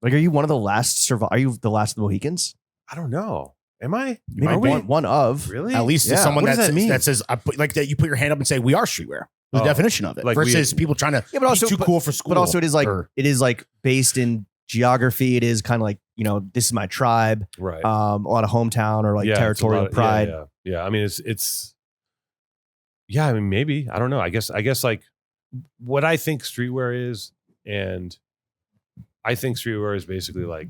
Like, are you one of the last Are you the last of the Mohicans? I don't know. Am I? Maybe one of. Really? At least to someone that says, like that you put your hand up and say, we are streetwear. The definition of it. Like versus people trying to but also, be too cool for school. But also it is like based in geography. It is kind of like, this is my tribe. Right. A lot of hometown or like territorial pride. Yeah. I mean, I mean, maybe. I don't know. I guess like what I think streetwear is, and I think streetwear is basically like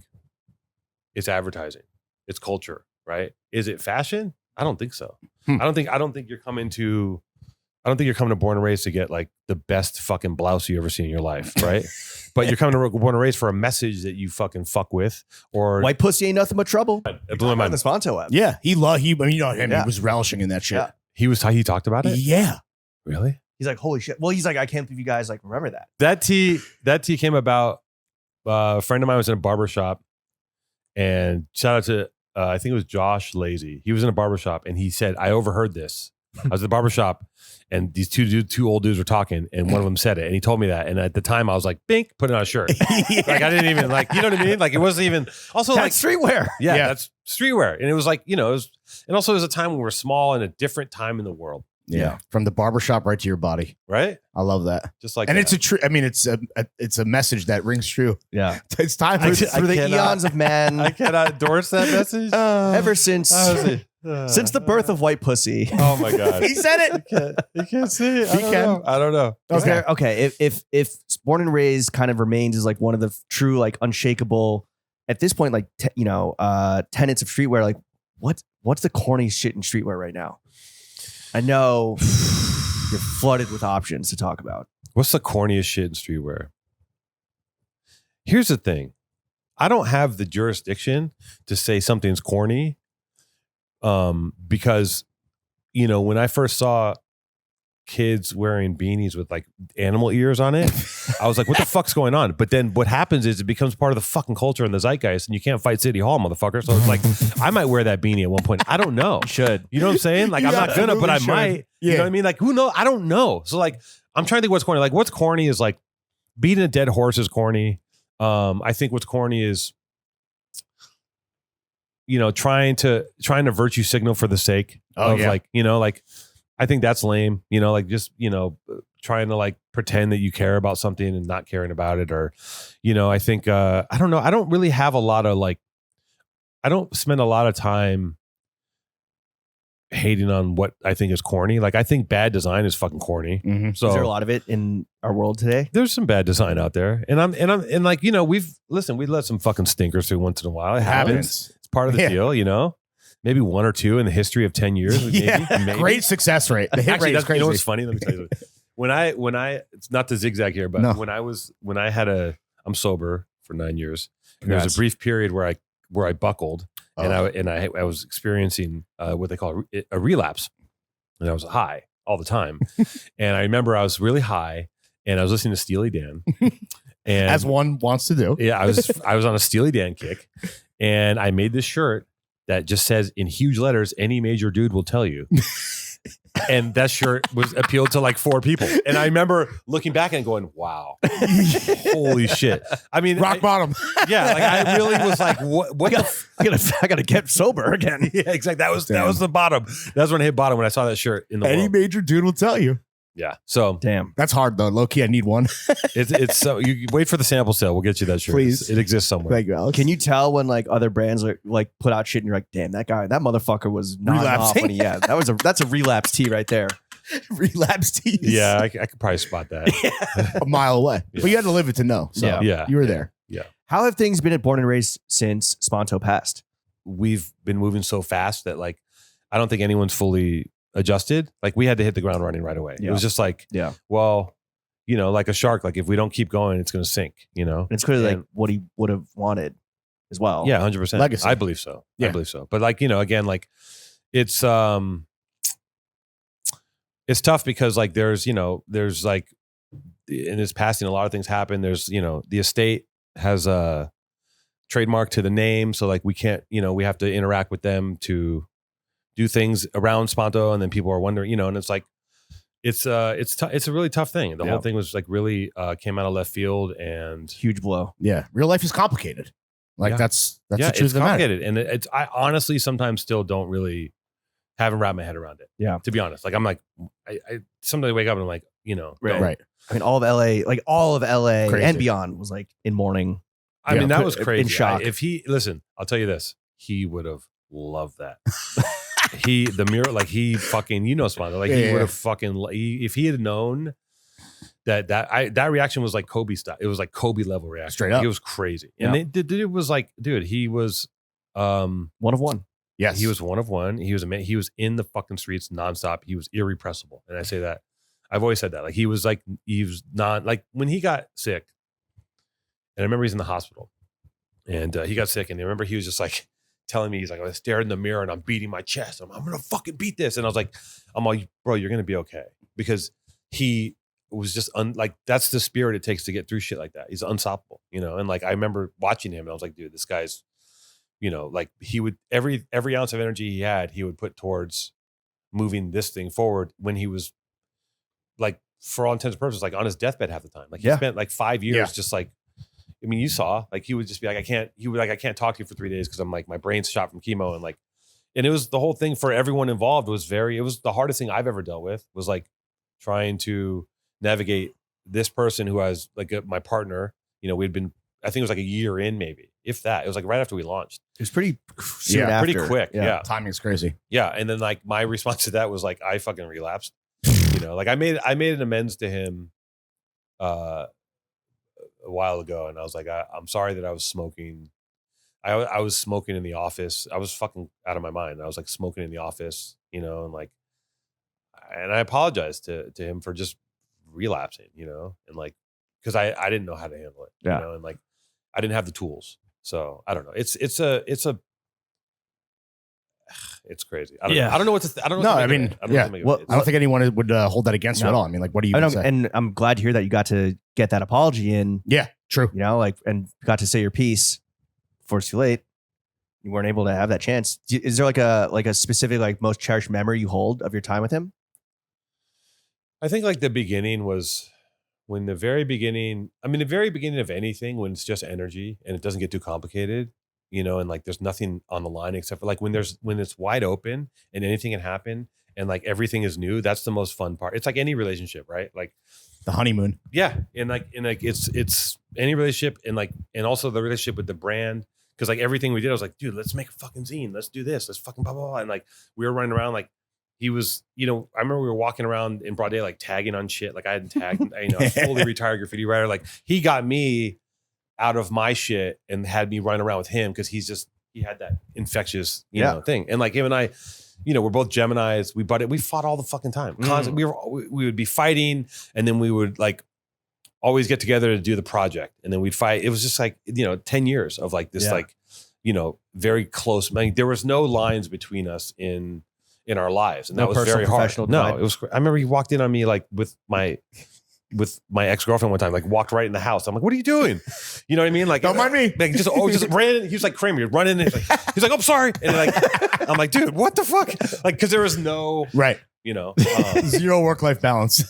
it's advertising, it's culture, right? Is it fashion? I don't think so. I don't think you're coming to Born and Raised to get like the best fucking blouse you ever seen in your life, right? But you're coming to Born and Raised for a message that you fucking fuck with, or white pussy ain't nothing but trouble. It blew my mind. The Spanto app. Yeah, he was relishing in that shit. Yeah. He talked about it. Yeah, really? He's like, holy shit. Well, he's like, I can't believe you guys like remember that. That tee came about. A friend of mine was in a barbershop, and shout out to I think it was Josh Lazy. He was in a barbershop and he said, I overheard this. I was at the barbershop and these two old dudes were talking and one of them said it and he told me that. And at the time I was like, bink, put it on a shirt. Like I didn't even like, you know what I mean? Like it wasn't even also that's like streetwear. Yeah, that's streetwear. And it was like, and also it was a time when we were small and a different time in the world. Yeah. From the barbershop right to your body. Right. I love that. Just like, and that. it's a true, I mean, it's a message that rings true. Yeah. It's time for the eons of man. I cannot endorse that message. Ever since the birth of white pussy. Oh my God. He said it. You can't see it. I don't know. Okay. If Born and Raised kind of remains as like one of the true, like unshakable at this point, like, tenets of streetwear, like what's the corniest shit in streetwear right now? I know you're flooded with options to talk about. What's the corniest shit in streetwear? Here's the thing. I don't have the jurisdiction to say something's corny because, when I first saw kids wearing beanies with like animal ears on it, I was like, what the fuck's going on? But then what happens is it becomes part of the fucking culture and the zeitgeist and you can't fight City Hall, motherfucker. So it's like, I might wear that beanie at one point. I don't know. You should. You know what I'm saying? Like, I'm not gonna, but I might. Yeah. You know what I mean? Like, who knows? I don't know. So like, I'm trying to think what's corny. Like, what's corny is like beating a dead horse is corny. I think what's corny is trying to virtue signal for the sake of like, like, I think that's lame, like just, trying to like pretend that you care about something and not caring about it. Or, I think, I don't know. I don't really have a lot of like, I don't spend a lot of time hating on what I think is corny. Like I think bad design is fucking corny. Mm-hmm. So is there a lot of it in our world today? There's some bad design out there, and I'm like, we let some fucking stinkers through once in a while. It happens. It's part of the deal, Maybe one or two in the history of 10 years. Maybe. Great success rate. The hit rate is crazy. You know what's funny? Let me tell you. When I it's not to zigzag here, but I'm sober for 9 years. And there was a brief period where I buckled, and I was experiencing what they call a relapse, and I was high all the time. And I remember I was really high, and I was listening to Steely Dan, and as one wants to do. Yeah, I was on a Steely Dan kick, and I made this shirt that just says in huge letters, "Any major dude will tell you." And that shirt was appealed to like 4 people. And I remember looking back and going, wow, holy shit. I mean, rock bottom. Yeah. Like I really was like, what I gotta get sober again. Yeah, exactly. That was the bottom. That's when I hit bottom when I saw that shirt in the Any world. major dude will tell you. Yeah. So damn, that's hard though. Low key, I need one. it's so you wait for the sample sale. We'll get you that shirt. Please. It exists somewhere. Thank you, Alex. Can you tell when like other brands like put out shit and you're like, damn, that motherfucker was not off when he, that's a relapse tee right there. Relapse tees. Yeah, I could probably spot that. A mile away. Yeah. But you had to live it to know. So yeah. You were there. Yeah. How have things been at Born and Raised since Spanto passed? We've been moving so fast that like I don't think anyone's fully adjusted. Like we had to hit the ground running right away. Yeah. It was just like, well, like a shark, like if we don't keep going, it's going to sink, And it's clearly like what he would have wanted as well. Yeah, 100%. Legacy. I believe so. Yeah. I believe so. But like, again, like it's tough because like there's like in his passing, a lot of things happen. There's, the estate has a trademark to the name. So like we can't, we have to interact with them to do things around Spanto, and then people are wondering, and it's like, it's a really tough thing. The whole thing was like really came out of left field and huge blow. Yeah. Real life is complicated. Like that's the truth it's of the matter. complicated. And I honestly sometimes still don't really haven't wrapped my head around it. Yeah. To be honest, like I'm like, I sometimes I wake up and I'm like, Right. I mean, all of LA Crazy. And beyond was like in mourning. I mean, that was crazy. In shock. Listen, I'll tell you this, he would have loved that. The mirror, like he fucking, Spanto, like he would have fucking, if he had known that reaction was like Kobe style. It was like Kobe level reaction. Straight up. It was crazy. And it was like, dude, he was, one of one. Yes. He was one of one. He was in the fucking streets nonstop. He was irrepressible. And I say that, I've always said that. Like he was not like when he got sick, and I remember he's in the hospital and he got sick, and I remember he was just like telling me, he's like, I stared in the mirror and I'm beating my chest. I'm going to fucking beat this. And I was like, bro, you're going to be okay. Because he was just like, that's the spirit it takes to get through shit like that. He's unstoppable, and like, I remember watching him and I was like, dude, this guy's, like he would, every ounce of energy he had, he would put towards moving this thing forward when he was like, for all intents and purposes, like on his deathbed half the time. Like he spent like 5 years just like, I mean, you saw, like he would just be like, I can't talk to you for 3 days because I'm like, my brain's shot from chemo. And like, and it was the whole thing for everyone involved it was the hardest thing I've ever dealt with, was like trying to navigate this person who has like my partner, we'd been, I think it was like a year in, maybe, if that. It was like right after we launched. It was pretty soon after. Pretty quick. Yeah. Timing's crazy. Yeah. And then like my response to that was like, I fucking relapsed. Like I made an amends to him a while ago, and I was like, I'm sorry that I was smoking. I was smoking in the office. I was fucking out of my mind. I was like smoking in the office, and like, and I apologized to him for just relapsing, and like, because I didn't know how to handle it, and like I didn't have the tools. So I don't know. It's crazy. I don't know what to. I don't know. No, what to I make mean, of it. I don't know what to make of it. I don't think anyone would hold that against you at all. I mean, like, what do you even say? And I'm glad to hear that you got to get that apology in. Yeah, true. Like, and got to say your piece before it's too late. You weren't able to have that chance. Is there like a specific, like, most cherished memory you hold of your time with him? I think like the beginning was when the very beginning of anything, when it's just energy and it doesn't get too complicated, you know, and like there's nothing on the line except for like when it's wide open and anything can happen and like everything is new. That's the most fun part. It's like any relationship, right? Like The honeymoon. yeah, and like it's any relationship and also the relationship with the brand. Because like everything we did, I was like, dude, let's make a fucking zine. Let's do this. Let's fucking blah, blah, blah. And like we were running around like he was, you know, I remember we were walking around in broad day, like tagging on shit. Like I hadn't tagged, you know, fully retired graffiti writer. Like he got me out of my shit and had me run around with him because he had that infectious, you know, thing. And like him and I, you know, we're both Geminis. We fought all the fucking time. Constantly, we would be fighting and then we would like always get together to do the project and then we'd fight. It was just like, you know, 10 years of like this, like, you know, very close. I mean, there was no lines between us in our lives. And that was very hard. No, it was, I remember he walked in on me like with my ex-girlfriend one time, like walked right in the house. I'm like, what are you doing? You know what I mean? Like, don't mind me. Like just ran in. He was like Kramer, you'd run in and he's like, I'm sorry. And like, I'm like, dude, what the fuck? Like, cause there was no, right. You know, zero work-life balance.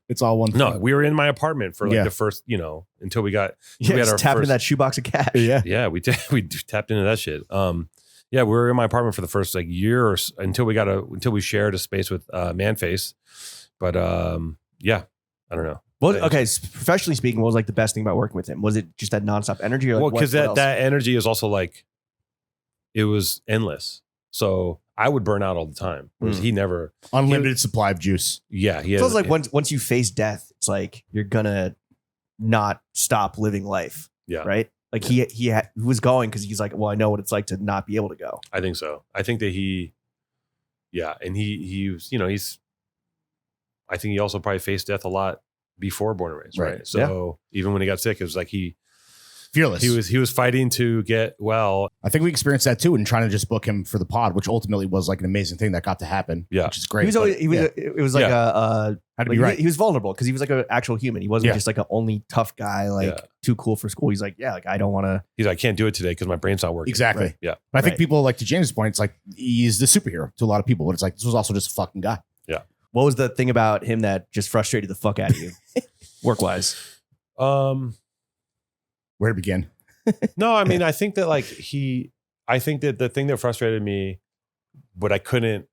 It's all one thing. No, we were in my apartment for like the first, you know, until we got we had our tapped first, into that shoebox of cash. Yeah, we tapped into that shit. Yeah, we were in my apartment for the first like year or until we shared a space with Manface. But yeah, I don't know. Well, okay, professionally speaking, what was like the best thing about working with him? Was it just that nonstop energy? Or like, well, because that energy is also like, it was endless. So I would burn out all the time. Whereas he never. Unlimited supply of juice. Yeah. It feels like once you face death, it's like you're gonna not stop living life. Yeah. Right? Like he was going because he's like, well, I know what it's like to not be able to go. I think so. I think that and he was, you know, I think he also probably faced death a lot before Born and Raised, right? So even when he got sick, it was like fearless. He was fighting to get well. I think we experienced that too in trying to just book him for the pod, which ultimately was like an amazing thing that got to happen. Yeah, which is great. It was like had to be right. He was vulnerable because he was like an actual human. He wasn't just like an only tough guy, like too cool for school. He's like, like I don't want to. He's like, I can't do it today because my brain's not working. Exactly. Right. Yeah. But I think people, like to James' point, it's like he's the superhero to a lot of people, but it's like this was also just a fucking guy. Yeah. What was the thing about him that just frustrated the fuck out of you, work wise? Where to begin? No, I mean, I think that I think that the thing that frustrated me, but I couldn't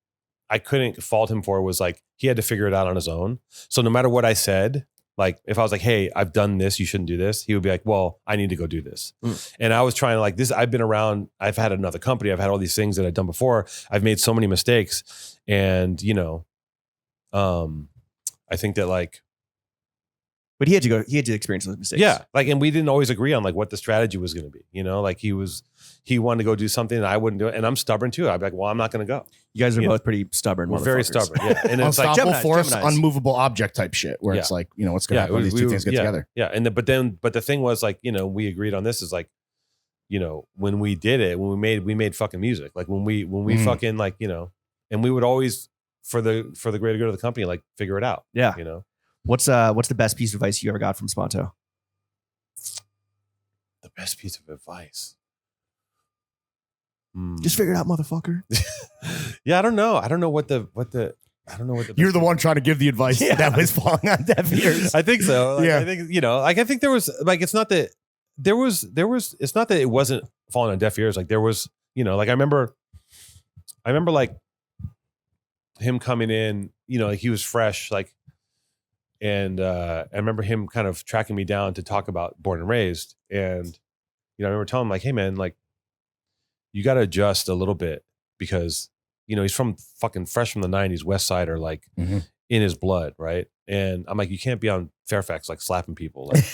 fault him for was like, he had to figure it out on his own. So no matter what I said, like if I was like, hey, I've done this, you shouldn't do this. He would be like, well, I need to go do this. And I was trying to like this. I've been around, I've had another company. I've had all these things that I've done before. I've made so many mistakes and, you know, I think that like, but he had to experience those mistakes. Yeah. Like, and we didn't always agree on like what the strategy was going to be, you know, like he wanted to go do something and I wouldn't do it. And I'm stubborn too. I'd be like, well, I'm not going to go. You guys are both pretty stubborn. We're very stubborn. Yeah. And it's like unstoppable force, unmovable object type shit where it's like, you know, what's going to happen when these two things get together. Yeah. And but the thing was like, you know, we agreed on this is like, you know, when we did it, when we made fucking music, like when we fucking like, you know, and we would always for the greater good of the company, like figure it out. Yeah. You know, what's the best piece of advice you ever got from Spanto? The best piece of advice. Just figure it out, motherfucker. Yeah, I don't know. I don't know what the You're the one trying to give the advice that was falling on deaf ears. I think so. Like, yeah. I think, you know, like I think there was like it's not that it's not that it wasn't falling on deaf ears. Like there was, you know, like I remember like him coming in, you know, like he was fresh, like, and I remember him kind of tracking me down to talk about Born and Raised. And, you know, I remember telling him like, hey man, like you got to adjust a little bit because, you know, he's from fucking fresh from the 90s, West Sider, like in his blood. Right. And I'm like, you can't be on Fairfax, like slapping people. Like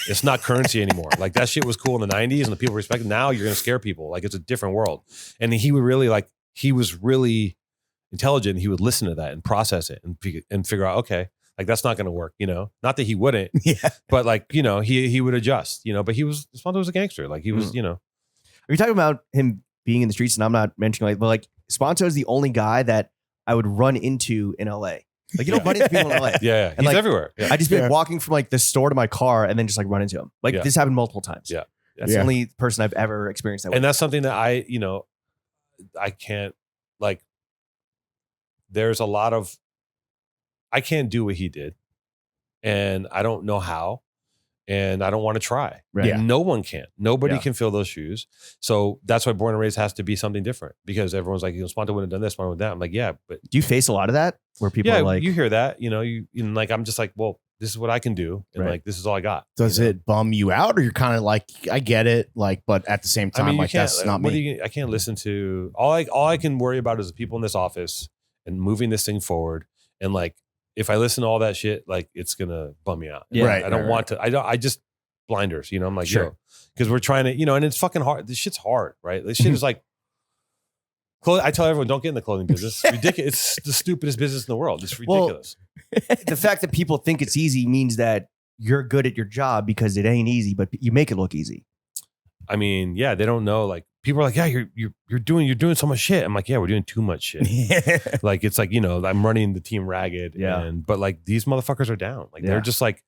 it's not currency anymore. Like that shit was cool in the 90s and the people respect it. Now you're going to scare people. Like it's a different world. And he would really like, he was really intelligent. He would listen to that and process it and figure out, okay, like that's not going to work, you know, not that he wouldn't, but like, you know, he would adjust, you know, but Spanto was a gangster. Like he was, you know. Are you talking about him being in the streets? And I'm not mentioning but like Spanto is the only guy that I would run into in LA. Like you don't run into people in LA. Yeah. And he's like, everywhere. Yeah. I just be like walking from like the store to my car and then just like run into him. Like this happened multiple times. Yeah. That's the only person I've ever experienced that with. And that's something that I, you know, I can't like, there's a lot of, I can't do what he did and I don't know how. and I don't want to try. Right. Yeah. No one can. Nobody Yeah. can fill those shoes. So that's why Born and Raised has to be something different, because everyone's like, Spanto wouldn't have done this, Spanto would have done that. I'm like, yeah, but Do you face a lot of that where people are like, you hear that, you like, I'm just like, well, this is what I can do, and Right. like, this is all I got. Does it bum you out, or you're kind of like, I get it, like, but at the same time, I mean, you like, can't, that's not what me. I can't listen to all I can worry about is the people in this office and moving this thing forward. And like, if I listen to all that shit, like, it's gonna bum me out. Yeah. Right. I don't want to. I just blinders. I'm like, Sure. because we're trying to, and it's fucking hard. This shit's hard, right? This shit is like. I tell everyone, don't get in the clothing business. It's ridiculous. It's the stupidest business in the world. It's ridiculous. the fact that people think it's easy means that you're good at your job because it ain't easy, but you make it look easy. I mean, yeah, they don't know. Like, people are like, yeah, you're doing so much shit. I'm like, yeah, we're doing too much shit. Like, it's like, I'm running the team ragged. Yeah. But like, these motherfuckers are down. Like, Yeah. they're just like,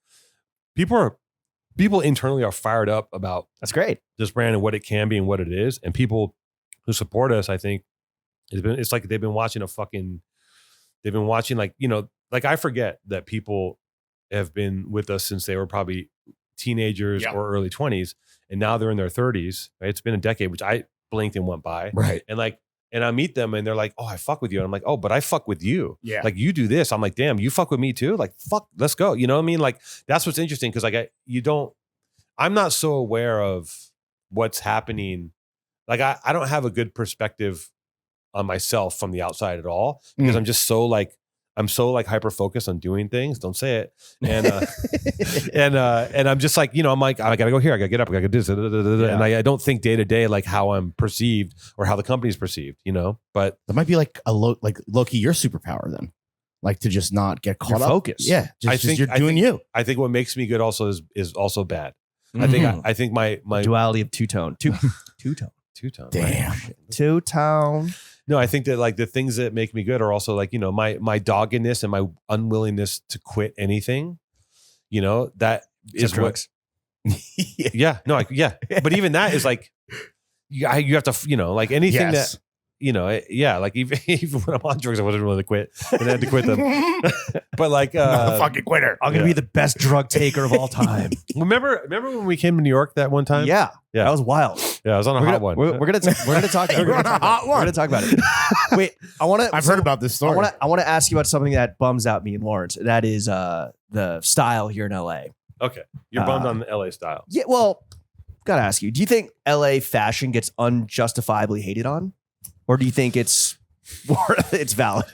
people internally are fired up about That's great. this brand and what it can be and what it is. And people who support us, I think it's like they've been watching like, like, I forget that people have been with us since they were probably teenagers or early 20s. And now they're in their 30s. Right? It's been a decade, which I blinked and went by. Right. And I meet them and they're like, oh, I fuck with you. And I'm like, oh, but I fuck with you. Yeah. Like, you do this. I'm like, damn, you fuck with me too? Like, fuck, let's go. You know what I mean? Like, that's what's interesting. Cause like, I'm not so aware of what's happening. Like, I don't have a good perspective on myself from the outside at all, because I'm just so like, hyper focused on doing things. Don't say it. And and I'm just like, I'm like, I gotta go here. I gotta get up. I gotta do this. And I don't think day to day like how I'm perceived or how the company's perceived. But That might be like low-key your superpower then, like to just not get caught Your up. focus. Yeah, I just think you're doing you. I think what makes me good also is also bad. Mhm. I think my Duality of two-tone. Two-tone. two-tone. Damn. Right? Two-tone. No, I think that like the things that make me good are also like, my doggedness and my unwillingness to quit anything, that is Except drugs. Yeah. No, but even that is like, you have to, like anything Yes. that, like even when I'm on drugs, I wasn't willing to quit and I had to quit them. But like, Fucking quitter. I'm gonna be the best drug taker of all time. remember when we came to New York that one time? Yeah, Yeah. that was wild. Yeah, I was on a We're hot gonna, one. we're gonna talk. You're on a hot We're one. gonna talk about it. Wait, I've heard about this story. I want to ask you about something that bums out me and Lawrence. That is the style here in LA. Okay. You're bummed on the LA style. Yeah, well, gotta ask you. Do you think LA fashion gets unjustifiably hated on, or do you think it's valid?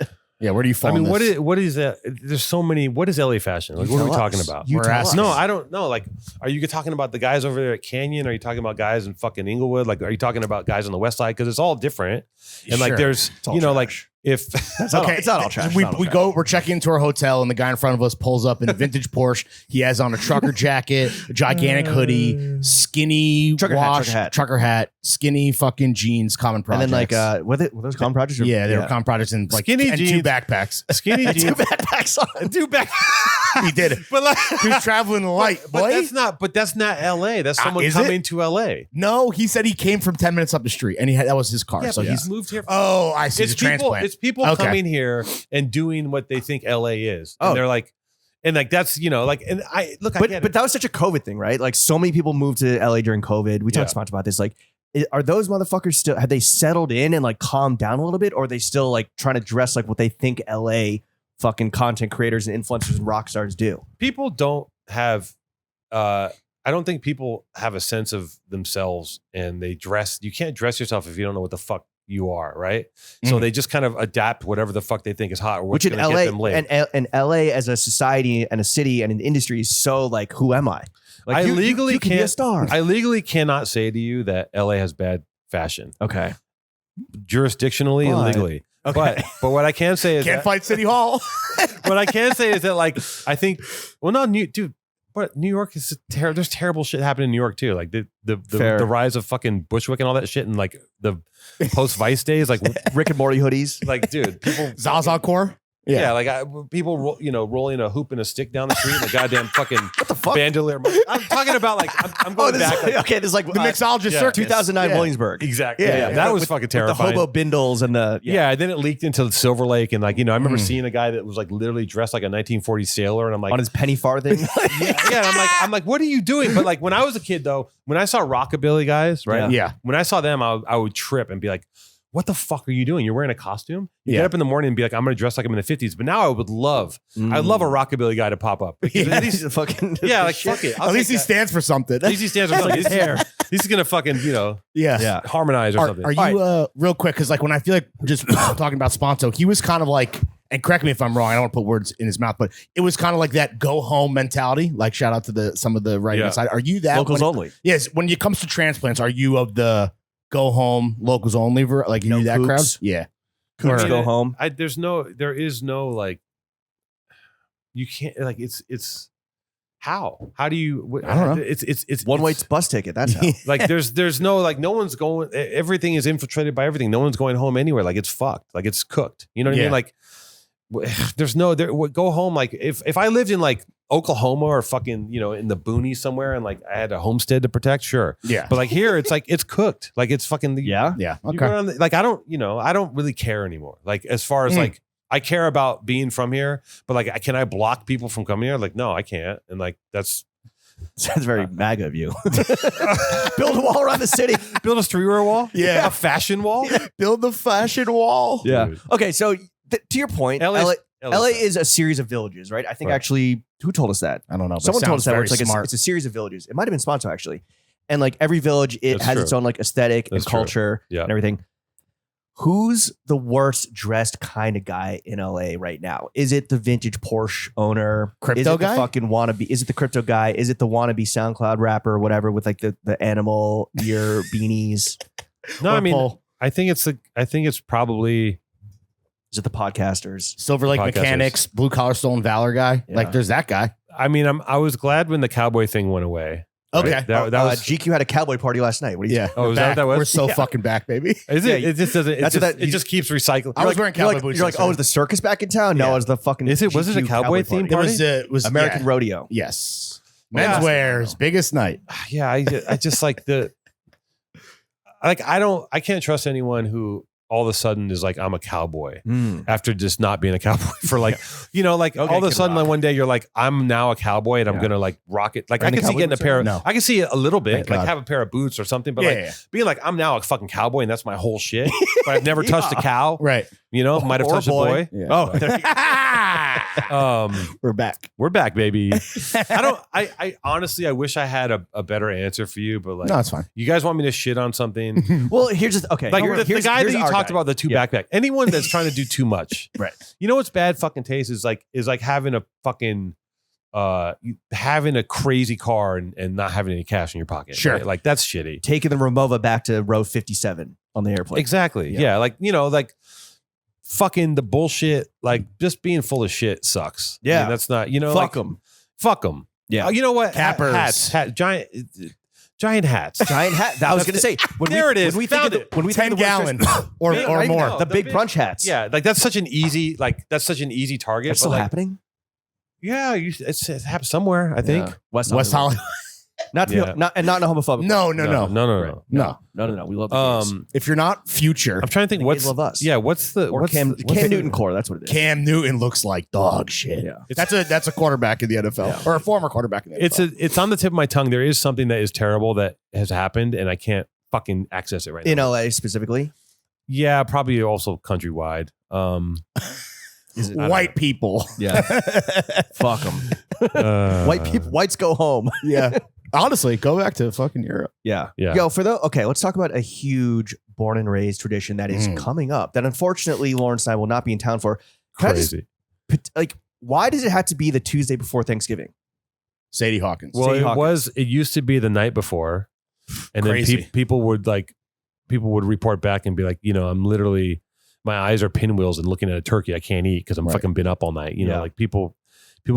Yeah, where do you fall? I mean, on this? what is that? There's so many. What is LA fashion? Like, You what are we tell talking us. about? You We're tell asking. us. No, I don't know. Like, are you talking about the guys over there at Canyon? Are you talking about guys in fucking Inglewood? Like, are you talking about guys on the West Side? Because it's all different. And like, Sure. there's, It's all like trash. if It's not all trash. We, It's not all we trash. go, we're checking into our hotel, and the guy in front of us pulls up in a vintage Porsche. He has on a trucker jacket, a gigantic hoodie, skinny trucker hat, skinny fucking jeans, common And projects. then like, were those common projects? Or- yeah, they were common projects and like Skinny and jeans. 2 backpacks. skinny Two jeans, backpacks on. do back. He did it. But like, He was traveling light, but boy. that's not LA. That's someone is it? coming to LA. No, he said he came from 10 minutes up the street, and that was his car. Yeah, so but he's he's moved here. oh, I see. It's It's a transplant. It's people Okay. coming here and doing what they think LA is. And Oh. they're like, and like that's like, and I look. I get But it. that was such a COVID thing, right? Like so many people moved to LA during COVID. We talked about this. Like, are those motherfuckers still? Have they settled in and like calmed down a little bit, or are they still like trying to dress like what they think LA fucking content creators and influencers and rock stars do? People don't have. I don't think people have a sense of themselves, and they dress. You can't dress yourself if you don't know what the fuck you are, right? So Mhm. they just kind of adapt whatever the fuck they think is hot or what's Which in going to LA get them laid. and LA as a society and a city and an industry is so like, who am I? Like I you legally can be a can't. star. I legally cannot say to you that LA has bad fashion, Okay. jurisdictionally and But- legally. Okay. But what I can say is Can't fight City Hall. what I can say is that like I think dude, but New York is there's terrible shit happening in New York too. Like Fair. the rise of fucking Bushwick and all that shit, and like the post Vice days, like Rick and Morty hoodies. like dude, people Zaza Core. Yeah, like people, rolling a hoop and a stick down the street and a goddamn fucking What the fuck? bandolier. I'm talking about like I'm going back. Okay, this is like The mixologist circus. 2009 Yeah. Williamsburg. Exactly. Yeah. That was With- fucking With the terrifying. hobo bindles and the Yeah, then it leaked into Silver Lake, and like I remember seeing a guy that was like literally dressed like a 1940s sailor, and I'm like, on his penny farthing. yeah, and I'm like, what are you doing? But like when I was a kid, though, when I saw rockabilly guys, right? Yeah. When I saw them, I would trip and be like, what the fuck are you doing? You're wearing a costume? You Yeah. get up in the morning and be like, I'm going to dress like I'm in the 50s. But now I'd love a rockabilly guy to pop up. Because Yeah. at least, fucking yeah, like fuck it. At least he stands for something. At least he stands for something. his hair. He's going to fucking, Yeah. harmonize or something. Are you real quick? Because like when I feel like just talking about Spanto, he was kind of like, and correct me if I'm wrong, I don't want to put words in his mouth, but it was kind of like that go home mentality. Like shout out to some of the right Yeah. side. Are you that Locals when only. Yes. When it comes to transplants, are you of the go home locals only? Like you No that crowd? kooks? Yeah. Cooks Or- go home. There is no like, you can't like, it's how do you, I don't know. It's One way bus ticket. That's how. like there's no like no one's going, everything is infiltrated by everything, no one's going home anywhere, like it's fucked, like it's cooked, you know what I Yeah. mean? Like there's no go home. Like if I lived in like Oklahoma or fucking in the boonies somewhere and like I had a homestead to protect, sure, Yeah. but like here it's like it's cooked, like it's fucking Yeah. Yeah. you Okay. go around like I don't really care anymore, like as far as like I care about being from here, but like can I block people from coming here? Like no, I can't, and like that's Sounds very MAGA of you. Build a wall around the city. build a streetwear wall, Yeah. a fashion wall. Build the fashion wall. Yeah. Dude. Okay, so to your point, LA LA is a series of villages, right? I think Right. actually, who told us that? I don't know. But Someone told us that. Where very it's like smart. it's a series of villages. It might have been Spanto actually, and like every village, it That's has true. its own like aesthetic That's and true. culture Yeah. and everything. Who's the worst dressed kind of guy in LA right now? Is it the vintage Porsche owner? Crypto is it guy? The fucking wannabe? Is it the crypto guy? Is it the wannabe SoundCloud rapper or whatever with like the animal ear beanies? No, Or I mean Paul. I think it's probably Is it the podcasters? Silver Lake Podcasters. Mechanics, blue collar stolen valor guy. Yeah. Like there's that guy. I mean I was glad when the cowboy thing went away. Okay. Right? That was GQ had a cowboy party last night. What do you Yeah. Oh, we're is that what back. that was? We're so Yeah. fucking back, baby. Is Yeah, it? It just doesn't. that's what that- It just keeps recycling. I was wearing You're cowboy like, boots. you're like, oh, is the circus back in town? No, Yeah. it's the fucking. Was it a GQ cowboy theme It party? was American yeah. Rodeo. Yes. Yeah. Menswear's biggest night. Yeah, I just like I can't trust anyone who all of a sudden is like I'm a cowboy after just not being a cowboy for like like Okay, all of a Kid sudden Rock. like one day you're like I'm now a cowboy and I'm Yeah. gonna like rock it. Like I Wearing can the see cowboy getting a boots? pair. No. I can see it a little bit, Thank like God. have a pair of boots or something, but Yeah, like yeah. being like I'm now a fucking cowboy and that's my whole shit. But I've never touched a Yeah. cow. Right. Might have Or a touched a boy. boy. Yeah. Oh, there We're back. We're back, baby. I honestly I wish I had a better answer for you, but like No, it's fine. you guys want me to shit on something. well, here's the okay. Like no, the here's- guy here's that you our talked guy. about, the two Yeah. backpack. Anyone that's trying to do too much, Right. You know what's bad fucking taste is like having a fucking having a crazy car and not having any cash in your pocket. Sure. right? Like that's shitty. Taking the Ramova back to row 57 on the airplane. Exactly. Yeah. Yeah. Like like fucking the bullshit. Like just being full of shit sucks. I Yeah. mean, that's not Fuck like, them. Fuck them. Yeah. You know what? Cappers. Hats. Giant hats. Giant hat. I was going to say. There it is. When we think Found of the, when we 10 think of the gallon worst- or Yeah, or right more. now. the The big big- brunch hats. Yeah, like that's such an easy target. That's but still like, happening. yeah, it happens somewhere. I think. Yeah. West West Hollywood. Hollywood. Not to Yeah. be, not in a homophobic. No. No. No. We love the gays. If you're not future, I'm trying to think. The What's gays love us. Yeah. What's the Or what's Cam the, what's Newton the, core. That's what it is. Cam Newton looks like dog shit. Yeah. That's a quarterback in the NFL or a former quarterback in the NFL. It's on the tip of my tongue. There is something that is terrible that has happened, and I can't fucking access it right In now. LA specifically. Yeah, probably also countrywide. Is it white people. Yeah. Fuck them. White people. Whites go home. Yeah. Honestly, go back to fucking Europe. Yeah. Yeah. Yo, okay, let's talk about a huge born and raised tradition that is coming up that unfortunately Lawrence and I will not be in town for. Can I just- Crazy. why does it have to be the Tuesday before Thanksgiving? Sadie Hawkins. Well, Sadie Hawkins. it used to be the night before, and Crazy. then people would report back and be like, I'm literally, my eyes are pinwheels and looking at a turkey I can't eat because I'm Right. fucking been up all night. Yeah. Like people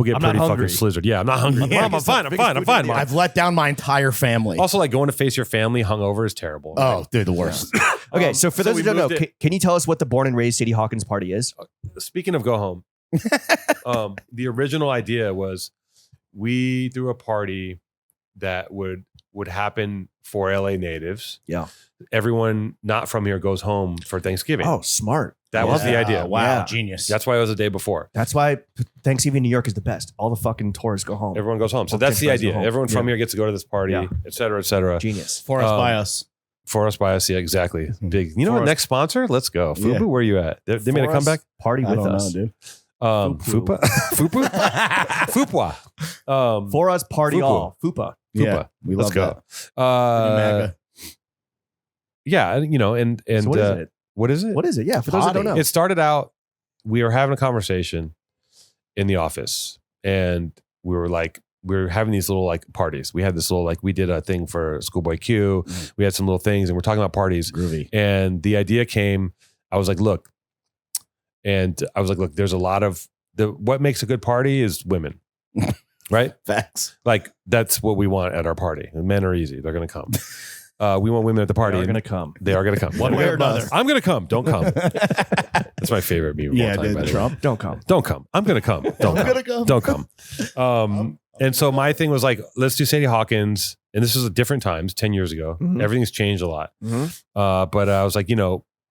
get I'm not pretty fucking hungry. slizzard. Yeah, I'm not hungry. Yeah, Mom, I'm it's the fine. I'm biggest fine. I'm food fine. in the Mom. I've let down my entire family. Also, like going to face your family hungover is terrible. Oh, dude, the worst. Okay, so for those we who don't know, moved it- can you tell us what the born and raised Sadie Hawkins party is? Speaking of go home, The original idea was we threw a party that would happen for LA natives. Yeah. Everyone not from here goes home for Thanksgiving. Oh, smart. That was the idea. Wow, Yeah. genius. That's why it was the day before. That's why Thanksgiving in New York is the best. All the fucking tourists go home. Everyone goes home. So All that's the friends go idea. home. Everyone from Yeah. here gets to go to this party, Yeah. et cetera, et cetera. Genius. For us, by us. For us, by us. Yeah, exactly. Big. You know For what? us. Next sponsor? Let's go. Fubu, Yeah. where are you at? They made a For us, comeback? Party I with don't us. know, dude. Fupa? Fupu? Fupwa. For us, party Fupu. all. Fupa. Yeah, we Let's love go. that. Yeah, you know, and So what is it? what is it? What is it? Yeah, for those that don't know. It started out, we were having a conversation in the office, and we were having these little like parties. We had this little we did a thing for Schoolboy Q. We had some little things, and we're talking about parties. Groovy. And the idea came. I was like, look, there's a lot of what makes a good party is women, right? Facts. Like that's what we want at our party. And men are easy; they're going to come. We want women at the party. They're going to come. They are going to come. One way or another. I'm going to come. Don't come. That's my favorite meme. Of all time, by the way. Trump. Don't come. Don't come. I'm going to come. Don't I'm come. gonna come. Don't come. And so my thing was like, let's do Sadie Hawkins. And this was at different times, 10 years ago. Mhm. Everything's changed a lot. Mhm. But I was like,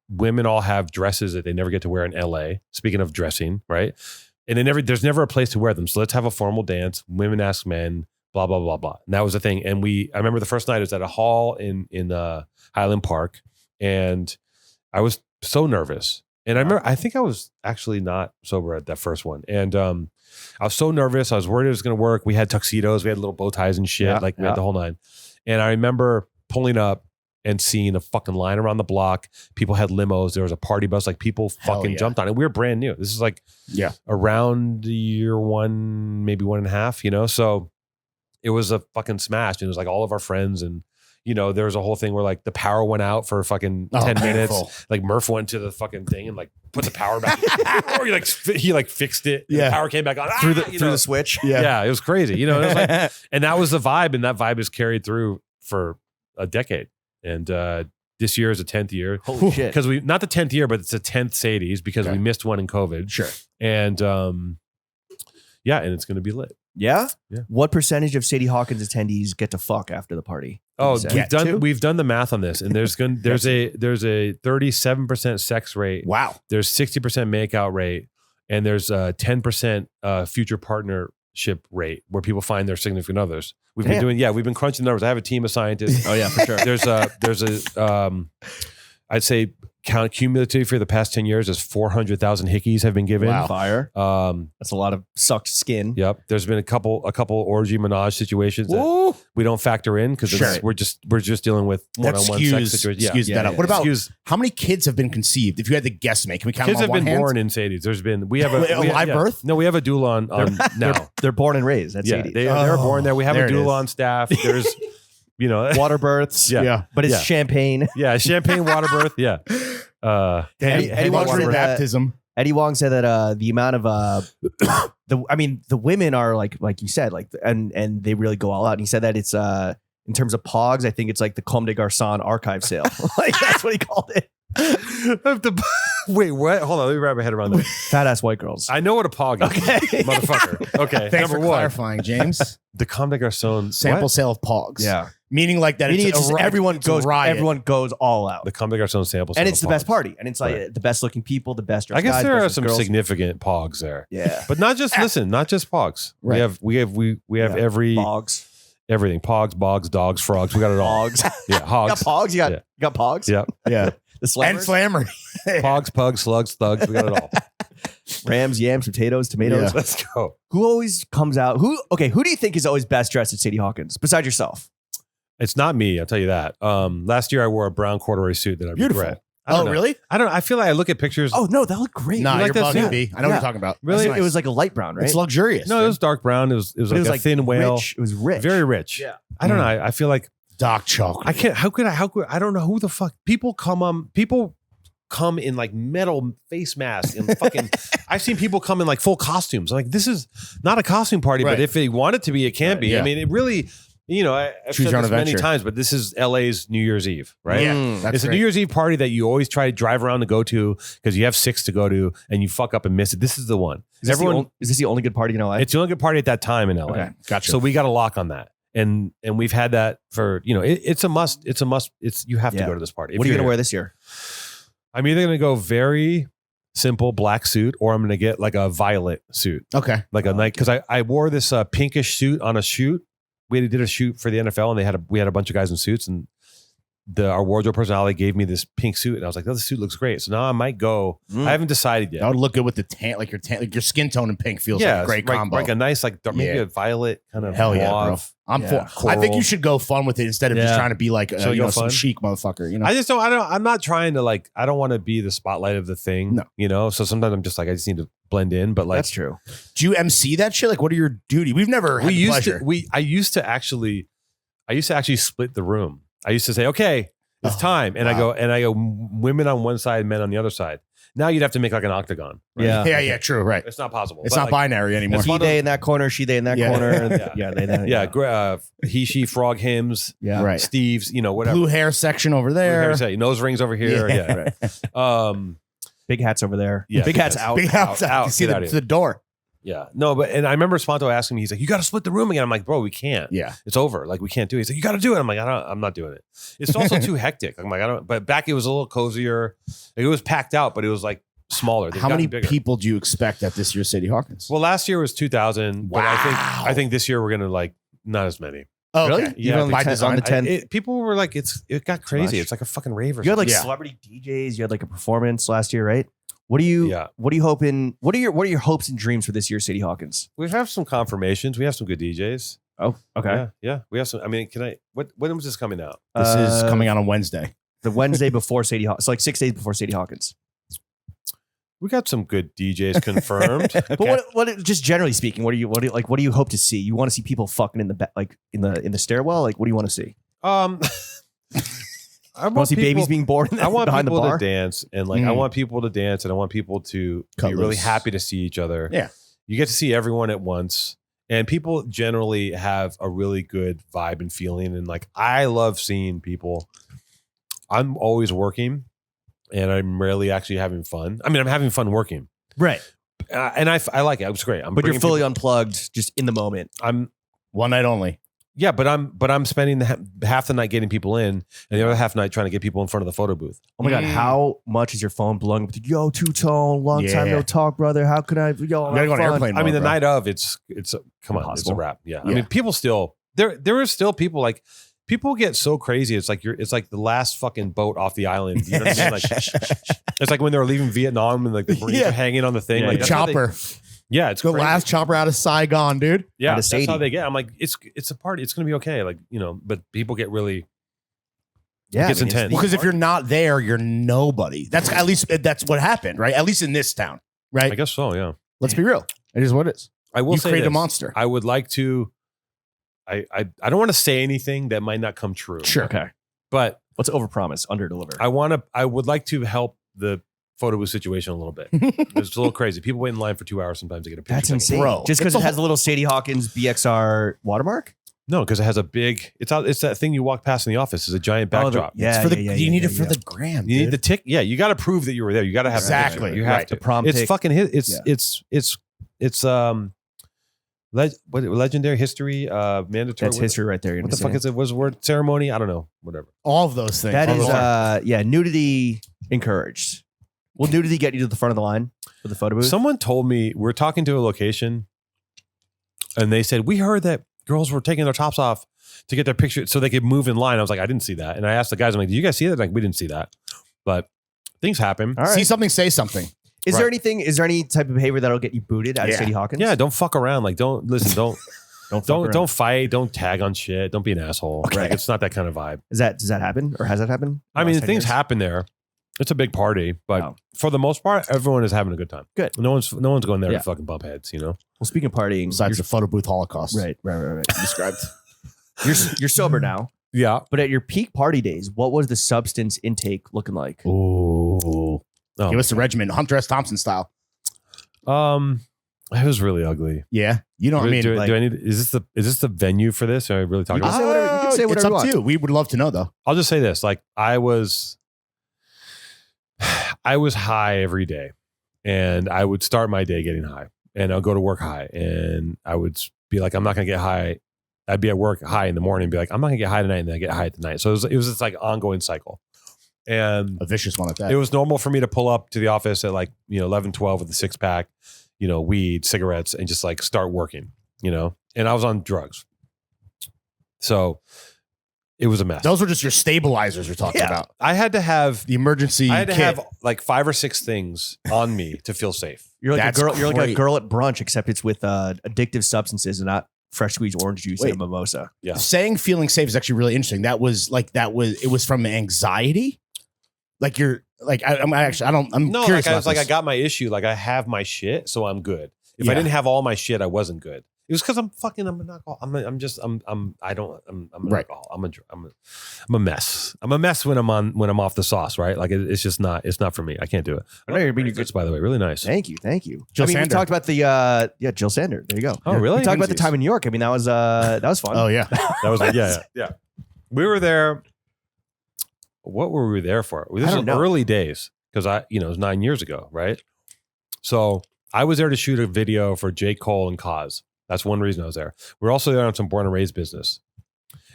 women all have dresses that they never get to wear in LA. Speaking of dressing, right? And there's never a place to wear them. So let's have a formal dance. Women ask men, blah, blah, blah, blah. And that was the thing. And I remember the first night it was at a hall in Highland Park. And I was so nervous. And I think I was actually not sober at that first one. And I was so nervous. I was worried it was going to work. We had tuxedos. We had little bow ties and shit. We had the whole nine. And I remember pulling up and seeing a fucking line around the block. People had limos. There was a party bus. Like people fucking jumped on it. We were brand new. This is around year one, maybe 1.5, So it was a fucking smash. And it was like all of our friends. And, there was a whole thing where like the power went out for fucking 10 minutes. Like Murph went to the fucking thing and like put the power back. Or he fixed it. And the power came back on. Through the switch. Yeah, it was crazy. It was like, and that was the vibe. And that vibe is carried through for a decade. And this year is the 10th year. Holy shit. Because not the 10th year, but it's the 10th Sadie's because we missed one in COVID. Sure. And and it's going to be lit. Yeah? Yeah. What percentage of Sadie Hawkins attendees get to fuck after the party? Oh, Get we've done the math on this, and there's a 37% sex rate. Wow. There's 60% makeout rate, and there's a 10% future partnership rate where people find their significant others. We've been crunching the numbers. I have a team of scientists. Oh yeah, for sure. There's a I'd say count cumulative for the past 10 years is 400,000 hickeys have been given. Wow. Fire. That's a lot of sucked skin. Yep. There's been a couple orgy menage situations that we don't factor in because we're just dealing with one-on-one sex situations. Excuse that up. What about Excuse- how many kids have been conceived? If you had to guesstimate, can we count kids them on have been one hand? born in Sadie's. We have a live birth? No, we have a doula on now. They're born and raised. That's Yeah, Sadie. they were born there. We have a there it is. doula on staff. There's Water births. Yeah. But it's Yeah. champagne. yeah, champagne water birth. Yeah. Eddie Wong water said that- baptism. Eddie Wong said that the amount of the women are like you said, and they really go all out. And he said that it's in terms of pogs, I think it's like the Comme des Garçons archive sale. Like that's what he called it. Wait, what? Hold on, let me wrap my head around that. Fat ass white girls. I know what a pog is, Okay. motherfucker. Okay, Thanks number for one, clarifying, James. the Comme des Garçons Sample what? sale of pogs. Yeah. Meaning like that. Meaning it's it's just a, everyone it's a goes riot. everyone goes all out. The Comme des Garçons sample, And sale it's of the best pogs. party. And it's like Right. the best looking people, the best dressed I guess guys, there best are dressed some girls. significant pogs there, Yeah. but not just not just pogs. Right. We have Yeah. every Pogs. everything: pogs, bogs, dogs, frogs. We got it all. Pogs. Yeah, You got hogs. pogs? You Yeah. got pogs? Yeah, Yeah. The And slammers? slammer. pogs, pugs, slugs, thugs. We got it all. Rams, yams, potatoes, tomatoes. Yeah. Let's go. Who always comes out? Who do you think is always best dressed at Sadie Hawkins besides yourself? It's not me, I'll tell you that. Last year I wore a brown corduroy suit that I Beautiful. regret. I don't know. Really? I don't know. I feel like I look at pictures. Oh no, that looked great. Nah, like you're that bugging, suit? B. I know what Yeah. you're talking about. Really? That's nice. It was like a light brown, right? It's luxurious. No, it was dark brown. It was But like a thin whale. Rich. It was rich. Very rich. Yeah. I don't know. I feel like dark chocolate. I can't. How could I don't know who the fuck people come in like metal face masks and fucking. I've seen people come in like full costumes. I'm like, this is not a costume party, Right. but if they want it to be, it can be. Yeah. I mean, it really. You know, I've Choose said your own this many adventure. times, but this is LA's New Year's Eve, right? Yeah, that's It's a great. New Year's Eve party that you always try to drive around to go to because you have 6 to go to and you fuck up and miss it. This is the one. Is this the only good party in LA? It's the only good party at that time in LA. Okay, gotcha. So we got a lock on that. And we've had that for, you know, it's a must. It's a must. You have to go to this party. What are you going to wear this year? I'm either going to go very simple black suit or I'm going to get like a violet suit. Okay. Like a night. Because I wore this pinkish suit on a shoot. We did a shoot for the NFL and we had a bunch of guys in suits and our wardrobe personality gave me this pink suit and I was like, oh, this suit looks great. So now I might go. I haven't decided yet. That would look good with the tan, like your skin tone in pink feels like a great combo. Like a nice, like maybe a violet kind of hell yeah, bro. mauve. I'm for. I think you should go fun with it instead of just trying to be like So you know, some fun? chic motherfucker. You know, I'm not trying to like. I don't want to be the spotlight of the thing. No. You know. So sometimes I'm just like I just need to blend in. But like That's true. do you MC that shit? Like, what are your duty? We've never had the pleasure. I used to actually split the room. I used to say, okay, it's time, and I go women on one side, men on the other side. Now you'd have to make like an octagon. Right? Yeah, true, right. It's not possible. It's But, not like, binary anymore. He, they in that corner, she, they in that corner. He, she, frog hymns. Yeah. Right. Steve's, you know, whatever. Blue hair section over there. Nose rings over here. Yeah. Right. Big hats over there. Yeah, big hats out. Big house out. You see Get out of the door. Yeah. No, but and I remember Spanto asking me, he's like, you got to split the room again. I'm like, bro, we can't. Yeah. It's over. Like, we can't do it. He's like, you got to do it. I'm like, I'm not doing it. It's also too hectic. I'm like, but back it was a little cozier. It was packed out, but it was like smaller. How many people do you expect at this year's Sadie Hawkins? Well, last year was 2,000. Wow. But I think this year we're going to like not as many. Oh, Really? okay. Even on the By 10th design. on the 10th. People were like, it got crazy. much. It's like a fucking rave or You had something. like celebrity DJs. You had like a performance last year, right? What are you hoping? What are your hopes and dreams for this year's Sadie Hawkins? We have some confirmations. We have some good DJs. Oh, okay. Yeah. We have some. I mean, when was this coming out? This is coming out on Wednesday. The Wednesday before Sadie Hawkins. It's like 6 days before Sadie Hawkins. We got some good DJs confirmed. But what just generally speaking, what do you hope to see? You want to see people fucking in the stairwell? Like, what do you want to see? I Want to see babies being born I want behind the people bar? to dance and like I want people to dance and I want people to Cut be really loose. happy to see each other. Yeah. You get to see everyone at once. And people generally have a really good vibe and feeling. And like I love seeing people. I'm always working and I'm rarely actually having fun. I mean, I'm having fun working. Right. And I like it. It was great. But you're fully unplugged just in the moment. I'm One night only. Yeah, but I'm spending half the night getting people in, and the other half night trying to get people in front of the photo booth. Oh my God, how much is your phone blowing with yo, two-tone, long time no talk, brother. How can I yo, You gotta go on airplane I mean, the mode, bro. night of it's come on, it's a Impossible. wrap. Yeah. I mean, people still there is still people like people get so crazy. It's like the last fucking boat off the island. You know what I mean? Like it's like when they're leaving Vietnam and like the Marines are hanging on the thing. Like that's how they- Chopper. Yeah, it's The crazy. last chopper out of Saigon, dude. Yeah, Out of that's Sadie. how they get. I'm like, it's a party. It's gonna be okay. Like, you know, but people get really Yeah, gets intense. Well, because if you're not there, you're nobody. That's at least that's what happened, right? At least in this town, right? I guess so, yeah. Let's be real. It is what it is. I will You say create a this. monster. I would like to I don't want to say anything that might not come true. Sure. Okay. But Let's overpromise, underdeliver. I would like to help the photo booth situation a little bit. It's a little crazy. People wait in line for 2 hours sometimes to get a picture. That's taken. insane. Bro, Just because it's it a has a little Sadie Hawkins BXR watermark? No, because it has a big it's that thing you walk past in the office. It's a giant backdrop. Yeah, It's for the, yeah, you yeah, need yeah, it for yeah. the gram. You need dude. the tick. Yeah, you got to prove that you were there. You got to have Exactly. the picture. You have Right. to. The prom It's pic. fucking Yeah. it's legendary history mandatory. That's history right there. What the fuck is it? What's the word? Ceremony? I don't know. Whatever. all of those things. That All is, those- nudity encouraged. Will nudity get you to the front of the line for the photo booth? Someone told me we're talking to a location, and they said we heard that girls were taking their tops off to get their picture so they could move in line. I was like, I didn't see that, and I asked the guys, I'm like, did you guys see that? Like, we didn't see that, but things happen. All right. See something, say something. Is Right. there anything? Is there any type of behavior that'll get you booted out of Yeah. Sadie Hawkins? Yeah, don't fuck around. Like, don't listen. Don't Don't fuck around. don't fight. Don't tag on shit. Don't be an asshole. Okay. Like, it's not that kind of vibe. Does that happen or has that happened? I mean, Last 10 things years? happen there. It's a big party, but Wow. for the most part, everyone is having a good time. Good. No one's going there Yeah. to fucking bump heads. You know. Well, speaking of partying, Besides the photo booth Holocaust. right. Described. You're sober now, Yeah. but at your peak party days, what was the substance intake looking like? Ooh. Give us the regimen, Hunter S. Thompson style. It was really ugly. Yeah, you know what I mean. Do I need? Is this the venue for this? Are I really talking You about? can say whatever it's you up want. to you. We would love to know though. I'll just say this: like I was high every day, and I would start my day getting high, and I'll go to work high, and I would be like, I'm not gonna get high. I'd be at work high in the morning, and be like, I'm not gonna get high tonight, and then I get high at the night. So it was this like ongoing cycle, and A vicious one at that. it was normal for me to pull up to the office at like 11, 12 with a 6-pack, weed, cigarettes, and just like start working, and I was on drugs. So it was a mess. Those were just your stabilizers you're talking about. I had to have The emergency I had to kit. have like 5 or 6 things on me to feel safe. You're like That's a girl. You're like a great. girl at brunch, except it's with addictive substances and not fresh squeezed orange juice and a mimosa. Yeah. Saying feeling safe is actually really interesting. It was from anxiety. Like you're like I'm curious I was about like, this. I got my issue. Like I have my shit, so I'm good. If I Yeah. didn't have all my shit, I wasn't good. It was because I'm an alcohol. I'm a mess. I'm a mess when I'm off the sauce, right? Like it's just not, it's not for me. I can't do it. I know you're being It's, by the way, really nice. Thank you. Jill we Sander. talked about the Jill Sander. There you go. Oh, really? We talked about the time in New York. I mean, that was fun. Oh yeah. That was yeah. We were there. What were we there for? This I was don't know. early days because it was 9 years ago, right? So I was there to shoot a video for J. Cole and Cause. That's one reason I was there. We're also there on some born and raised business,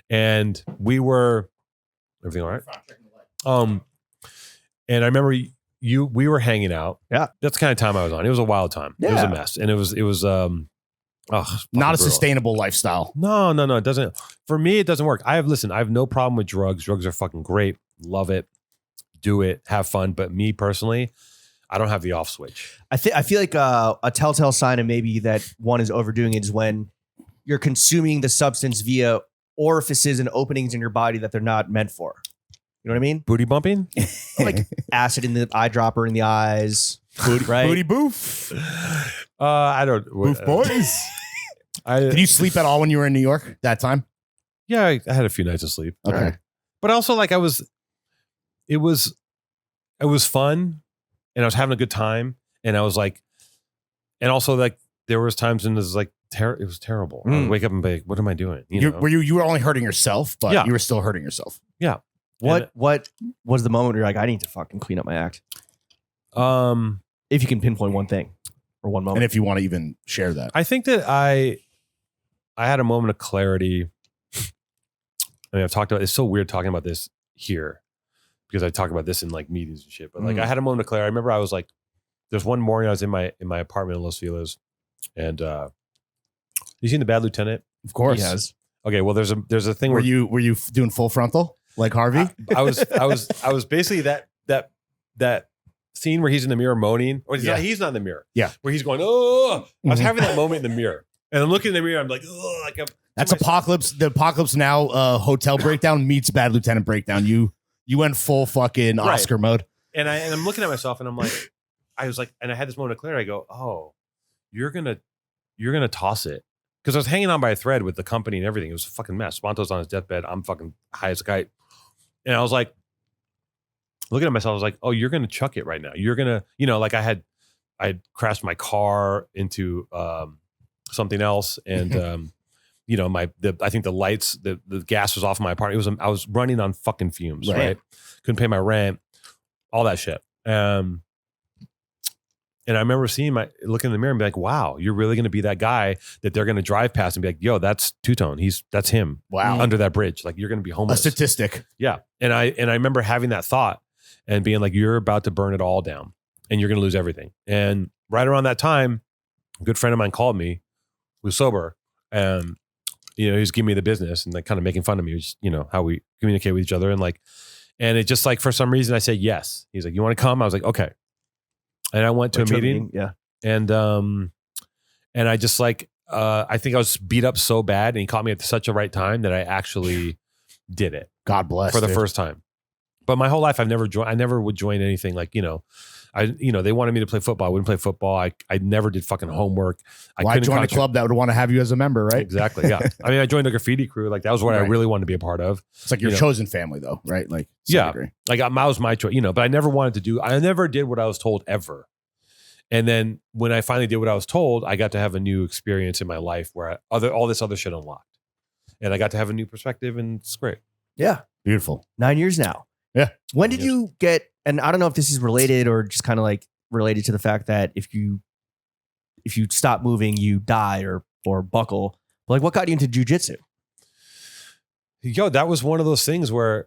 and we were everything all right. And I remember we were hanging out. Yeah, that's the kind of time I was on. It was a wild time. Yeah. It was a mess, and it was Not a brutal. sustainable lifestyle. No, it doesn't. For me, it doesn't work. I have no problem with drugs. Drugs are fucking great. Love it. Do it. Have fun. But me personally, I don't have the off switch. I feel like a telltale sign of maybe that one is overdoing it is when you're consuming the substance via orifices and openings in your body that they're not meant for. You know what I mean? Booty bumping? Like acid in the eyedropper in the eyes. Right? Booty boof. I don't. Boof boys. Did Did you sleep at all when you were in New York that time? Yeah, I had a few nights of sleep. Okay. Right. But also, like, it was fun, and I was having a good time, and I was like, and also like there was times when it was like it was terrible. I would wake up and be like, "What am I doing?" You know? You were only hurting yourself, but Yeah. you were still hurting yourself. Yeah. What was the moment where you're like, I need to fucking clean up my act? If you can pinpoint one thing or one moment. And if you want to even share that. I think that I had a moment of clarity. I mean, I've talked about it's so weird talking about this here because I talk about this in like meetings and shit. But like, I had a moment of clarity. I remember I was like, there's one morning I was in my apartment in Los Feliz, and you seen The Bad Lieutenant? Of course. He has. Okay, well, there's a thing Were where you doing full frontal like Harvey? I was basically that scene where he's in the mirror moaning, or he's not in the mirror. Yeah. Where he's going, oh, I was Mhm. having that moment in the mirror, and I'm looking in the mirror. I'm like, oh, like That's Apocalypse. The Apocalypse Now hotel breakdown meets Bad Lieutenant breakdown. You went full fucking Right. Oscar mode. and I'm looking at myself, and I'm like, I was like, and I had this moment of clarity. I go, oh, you're gonna toss it. Because I was hanging on by a thread with the company and everything. It was a fucking mess. Spanto's on his deathbed. I'm fucking high as a kite. And I was like, looking at myself, I was like, oh, you're going to chuck it right now. You're going to, like I had crashed my car into something else. And, I think the lights, the gas was off in my apartment. I was running on fucking fumes, right? Couldn't pay my rent, all that shit. And I remember looking in the mirror and be like, wow, you're really going to be that guy that they're going to drive past and be like, yo, that's Two-Tone. That's him. Wow. Under that bridge. Like, you're going to be A homeless. statistic. Yeah. And I remember having that thought and being like, you're about to burn it all down and you're going to lose everything. And right around that time, a good friend of mine called me, who was sober, and, he was giving me the business and like kind of making fun of me, which, how we communicate with each other. And it just like, for some reason I said, yes. He's like, you want to come? I was like, okay. And I went to a meeting. Yeah. And I just like, I think I was beat up so bad and he caught me at such a right time that I actually did it God bless. for the dude. first time. But my whole life, I never would join anything like, they wanted me to play football. I wouldn't play football. I never did fucking homework. Why join a club that would want to have you as a member, right? Exactly. Yeah. I mean, I joined a graffiti crew. Like that was what I Right. really wanted to be a part of. It's like your chosen family, though, right? Like, Yeah. degree. Like that was my choice, but I never wanted to I never did what I was told ever. And then when I finally did what I was told, I got to have a new experience in my life where all this other shit unlocked. And I got to have a new perspective, and it's great. Yeah. Beautiful. 9 years now. Yeah. When did you get, and I don't know if this is related or just kind of like related to the fact that if you stop moving, you die or buckle. But like, what got you into jiu-jitsu? Yo, that was one of those things where,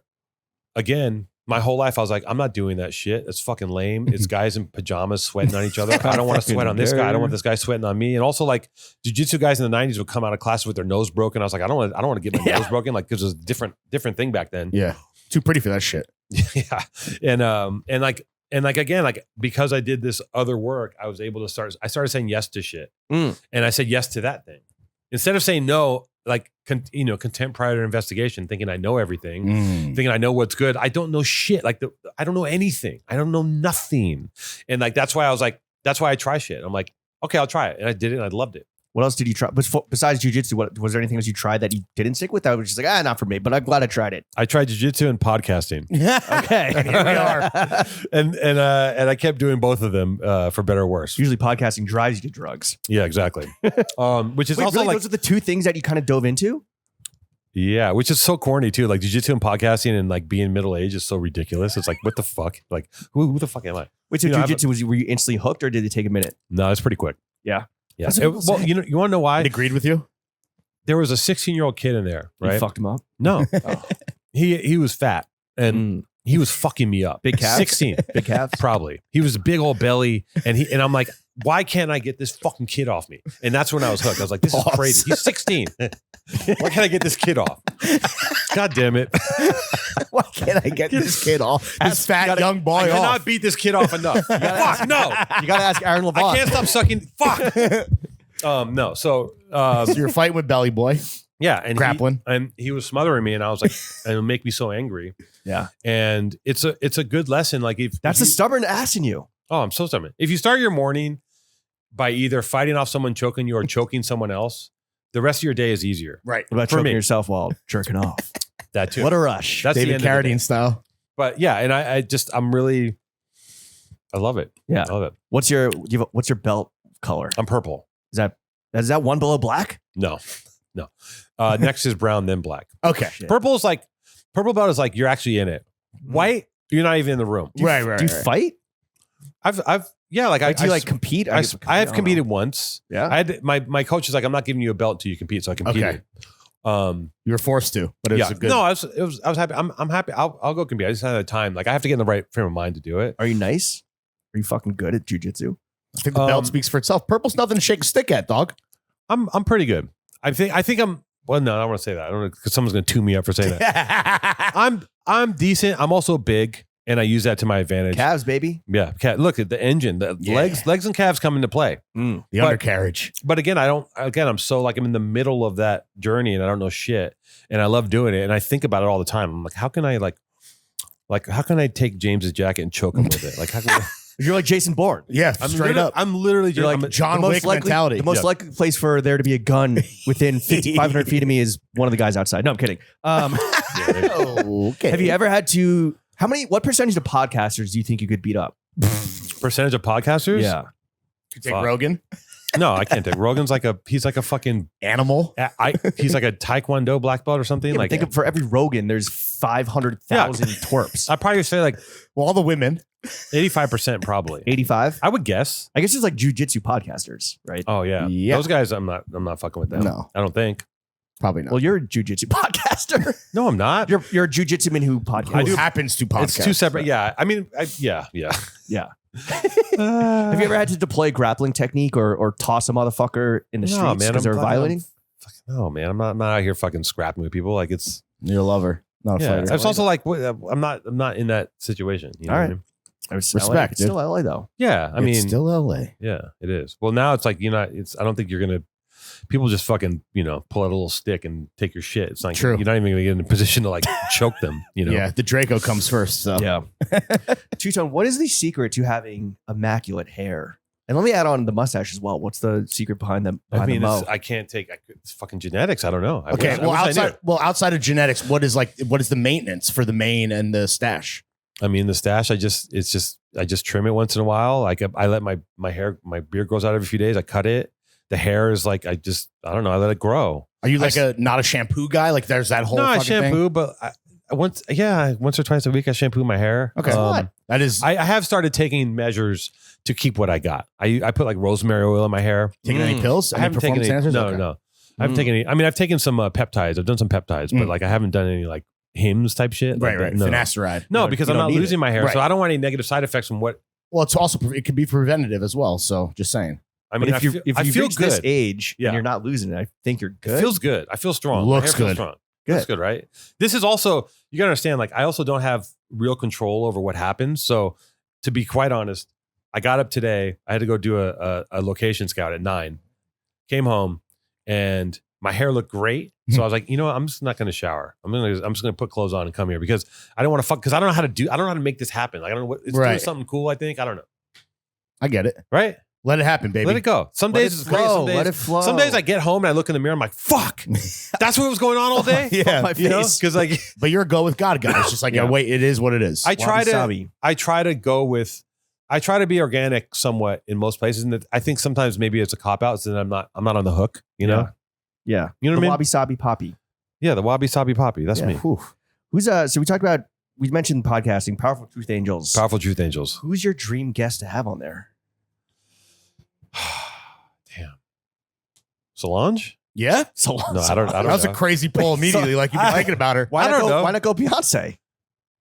again, my whole life I was like, I'm not doing that shit. That's fucking lame. It's guys in pajamas sweating on each other. I don't want to sweat on this guy. I don't want this guy sweating on me. And also, like, jiu-jitsu guys in the 90s would come out of class with their nose broken. I was like, I don't want to get my nose broken, like, because it was a different thing back then. Yeah, too pretty for that shit. Yeah, and again, like, because I did this other work, I was able to I started saying yes to shit, and I said yes to that thing instead of saying no. Like, contempt prior to investigation, thinking I know everything, thinking I know what's good. I don't know shit. Like, I don't know anything. I don't know nothing. And like, that's why I try shit. I'm like, okay, I'll try it. And I did it and I loved it. What else did you try? Besides jiu-jitsu, was there anything else you tried that you didn't stick with? I was just like, not for me, but I'm glad I tried it. I tried jiu-jitsu and podcasting. Okay. Here we are. and I kept doing both of them for better or worse. Usually podcasting drives you to drugs. Yeah, exactly. Which is Wait, also really? like, Those are the two things that you kind of dove into? yeah, which is so corny too. Like, jiu-jitsu and podcasting and like being middle-aged is so ridiculous. It's like, what the fuck? Like, who the fuck am I? Wait, so jiu-jitsu, were you instantly hooked or did it take a minute? No, it's pretty quick. Yeah. Yeah. Well, you want to know why? It agreed with you? There was a 16-year-old kid in there, right? You fucked him up? No. He was fat and he was fucking me up. Big calves? 16. Big calves? Probably. He was a big old belly and I'm like, why can't I get this fucking kid off me? And that's when I was hooked. I was like, this is crazy. He's 16. Why can't I get this kid off? God damn it. Why can't I get this kid off? This fat young boy I off. cannot beat this kid off enough. Fuck, no. You got to ask Aaron LeVon. I can't stop sucking. Fuck. No. So you're fighting with Belly Boy. yeah, and grappling. He was smothering me, and I was like, and it would make me so angry. Yeah. And it's a good lesson. Like, that's the stubborn ass in you. Oh, I'm so stubborn. If you start your morning by either fighting off someone choking you or choking someone else, the rest of your day is easier. Right. What about For choking me. yourself while jerking off? That too. What a rush. That's David the end of the day. Carradine style. But yeah, and I love it. Yeah. I love it. What's your belt color? I'm purple. Is that one below black? No. Next is brown, then black. Okay. Shit. Purple belt is like you're actually in it. White, you're not even in the room. Right. Do you fight? Yeah, like Do you compete? I have competed once. Yeah. I had my coach is like, I'm not giving you a belt until you compete, so I competed. Okay. You were forced to, but it's a good. No, I was happy. I'm happy. I'll go compete. I just had the time. Like, I have to get in the right frame of mind to do it. Are you nice? Are you fucking good at jiu-jitsu? I think the belt speaks for itself. Purple's nothing to shake a stick at, dog. I'm pretty good. I think I'm. Well, no, I don't want to say that. I don't know, because someone's going to tune me up for saying that. I'm decent. I'm also big, and I use that to my advantage. Calves, baby. Yeah. Look at the engine. The legs and calves come into play. The undercarriage. But again, I'm so like, I'm in the middle of that journey and I don't know shit. And I love doing it. And I think about it all the time. I'm like, how can I take James's jacket and choke him with it? Like, how can You're like Jason Bourne. Yeah, straight up. I'm literally You're like John Wick mentality. The most likely place for there to be a gun within 500 feet of me is one of the guys outside. No, I'm kidding. Okay. Have you ever had to? What percentage of podcasters do you think you could beat up? percentage of podcasters? Yeah. You take Rogan? No, I can't take. Rogan's he's like a fucking animal. He's like a Taekwondo black belt or something. Yeah, like, think of, for every Rogan, there's 500,000 twerps. I'd probably say like, well, all the women. 85% probably. 85? I would guess. I guess it's like jiu-jitsu podcasters, right? Oh yeah. Those guys, I'm not fucking with them. No. I don't think. Probably not. Well, you're a jiu-jitsu podcaster. No, I'm not. You're a jiu-jitsu man who podcasts. Who happens to podcast. It's two separate. Yeah. I mean, yeah. Yeah. Have you ever had to deploy grappling technique or toss a motherfucker in the streets because they're violating? No, man. I'm not out here fucking scrapping with people. Like, it's. You're a lover, not a fighter. It's also like, I'm not in that situation. You know all right. what I mean? Respect. It's still LA though. Yeah. I mean, it's still LA. Yeah, it is. Well, now it's like, I don't think you're going to. People just fucking, pull out a little stick and take your shit. It's like, True. You're not even going to get in a position to like choke them, Yeah, the Draco comes first. So. Yeah. Two-Tone, what is the secret to having immaculate hair? And let me add on the mustache as well. What's the secret behind them? I mean, I can't take. It's fucking genetics. I don't know. Okay. Outside of genetics, what is the maintenance for the mane and the stash? I mean, the stash, I just trim it once in a while. Like I let my beard grows out every few days. I cut it. The hair is like, I don't know. I let it grow. Are you like not a shampoo guy? Like there's that whole no, I fucking shampoo, thing? but once or twice a week, I shampoo my hair. Okay. That is. I have started taking measures to keep what I got. I put like rosemary oil in my hair. Taking any pills? I haven't taken any. No, Okay. no. I haven't taken any. I mean, I've taken some peptides. I've done some peptides, but like I haven't done any like Hims type shit. Right, like right. No. Finasteride. No, because I'm not losing my hair, Right. so I don't want any negative side effects from what. Well, it's also it could be preventative as well. So just saying. I mean, if you feel reach good. this age Yeah. and you're not losing it, I think you're good. It feels good. I feel strong. Looks My hair feels good. strong. Good. Looks good, right? This is also, you gotta understand, like I also don't have real control over what happens. So to be quite honest, I got up today. I had to go do a location scout at 9. Came home and my hair looked great. So I was like, you know what? I'm just not going to shower. I'm just going to put clothes on and come here because I don't want to fuck. Because I don't know how to make this happen. Like I don't know what it's doing something cool. I think I don't know. I get it. Right? Let it happen, baby. Let it go. Some days it's great. Let it flow. Some days I get home and I look in the mirror. I'm like, fuck. That's what was going on all day. Yeah, my You know? face. Because like but you're a go with God guy. It's just like, Yeah. wait, it is what it is. I try Wabi-sabi. to be organic somewhat in most places, and I think sometimes maybe it's a cop out, so then I'm not on the hook. You know, Yeah. you know what I The mean? wabi-sabi poppy. Yeah, the wabi-sabi poppy. That's Yeah. me. Whew. Who's so we mentioned podcasting, Powerful Truth Angels. Powerful Truth Angels. Who's your dream guest to have on there? Damn. Solange? yeah. So No, I don't That was know. a crazy pull immediately. Like you've been thinking about her. Why I don't know. Why not go Beyonce?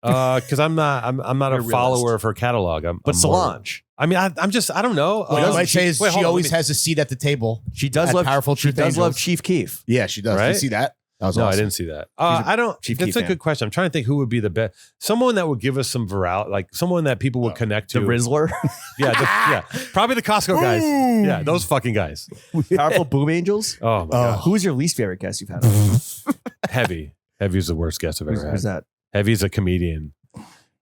Because I'm not a You're a follower of her catalog. But I'm more- Solange, I mean, I don't know. What I might say is wait, she hold on, always let me- has a seat at the table. she does At love Powerful She Truth does love Angels. Chief Keef. Yeah, she does. Right? Did you see that? That was No, awesome. I didn't see that. She's a I don't. Chief That's Keef a fan. good question. I'm trying to think who would be the best. Someone that would give us some virality, like someone that people would connect to. The Rizzler, Yeah, probably the Costco guys. Boom. Yeah, those fucking guys. Powerful Boom Angels. Oh my god, Who is your least favorite guest you've had on? Heavy. Heavy's the worst guest I've ever Who's had. that? Heavy's a comedian.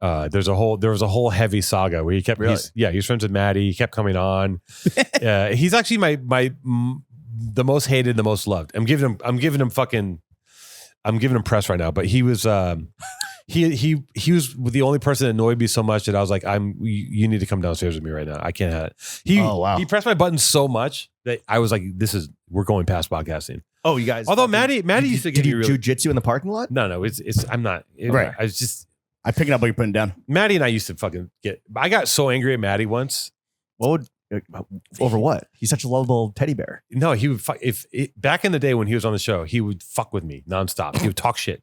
There was a whole Heavy saga where he kept. Really? He's friends with Maddie. He kept coming on. He's actually the most hated, the most loved. I'm giving him press right now, but he was he was the only person that annoyed me so much that I was like, you need to come downstairs with me right now. I can't have it. He pressed my button so much that I was like, we're going past podcasting. Oh, you guys. Although Maddie used to did give me you really, jiu-jitsu in the parking lot? no, it's I'm not Right. I was just I pick it up what you're putting down. Maddie and I used to fucking I got so angry at Maddie once. What would over what? He's such a lovable teddy bear. No, he would back in the day when he was on the show, he would fuck with me nonstop. He would talk shit.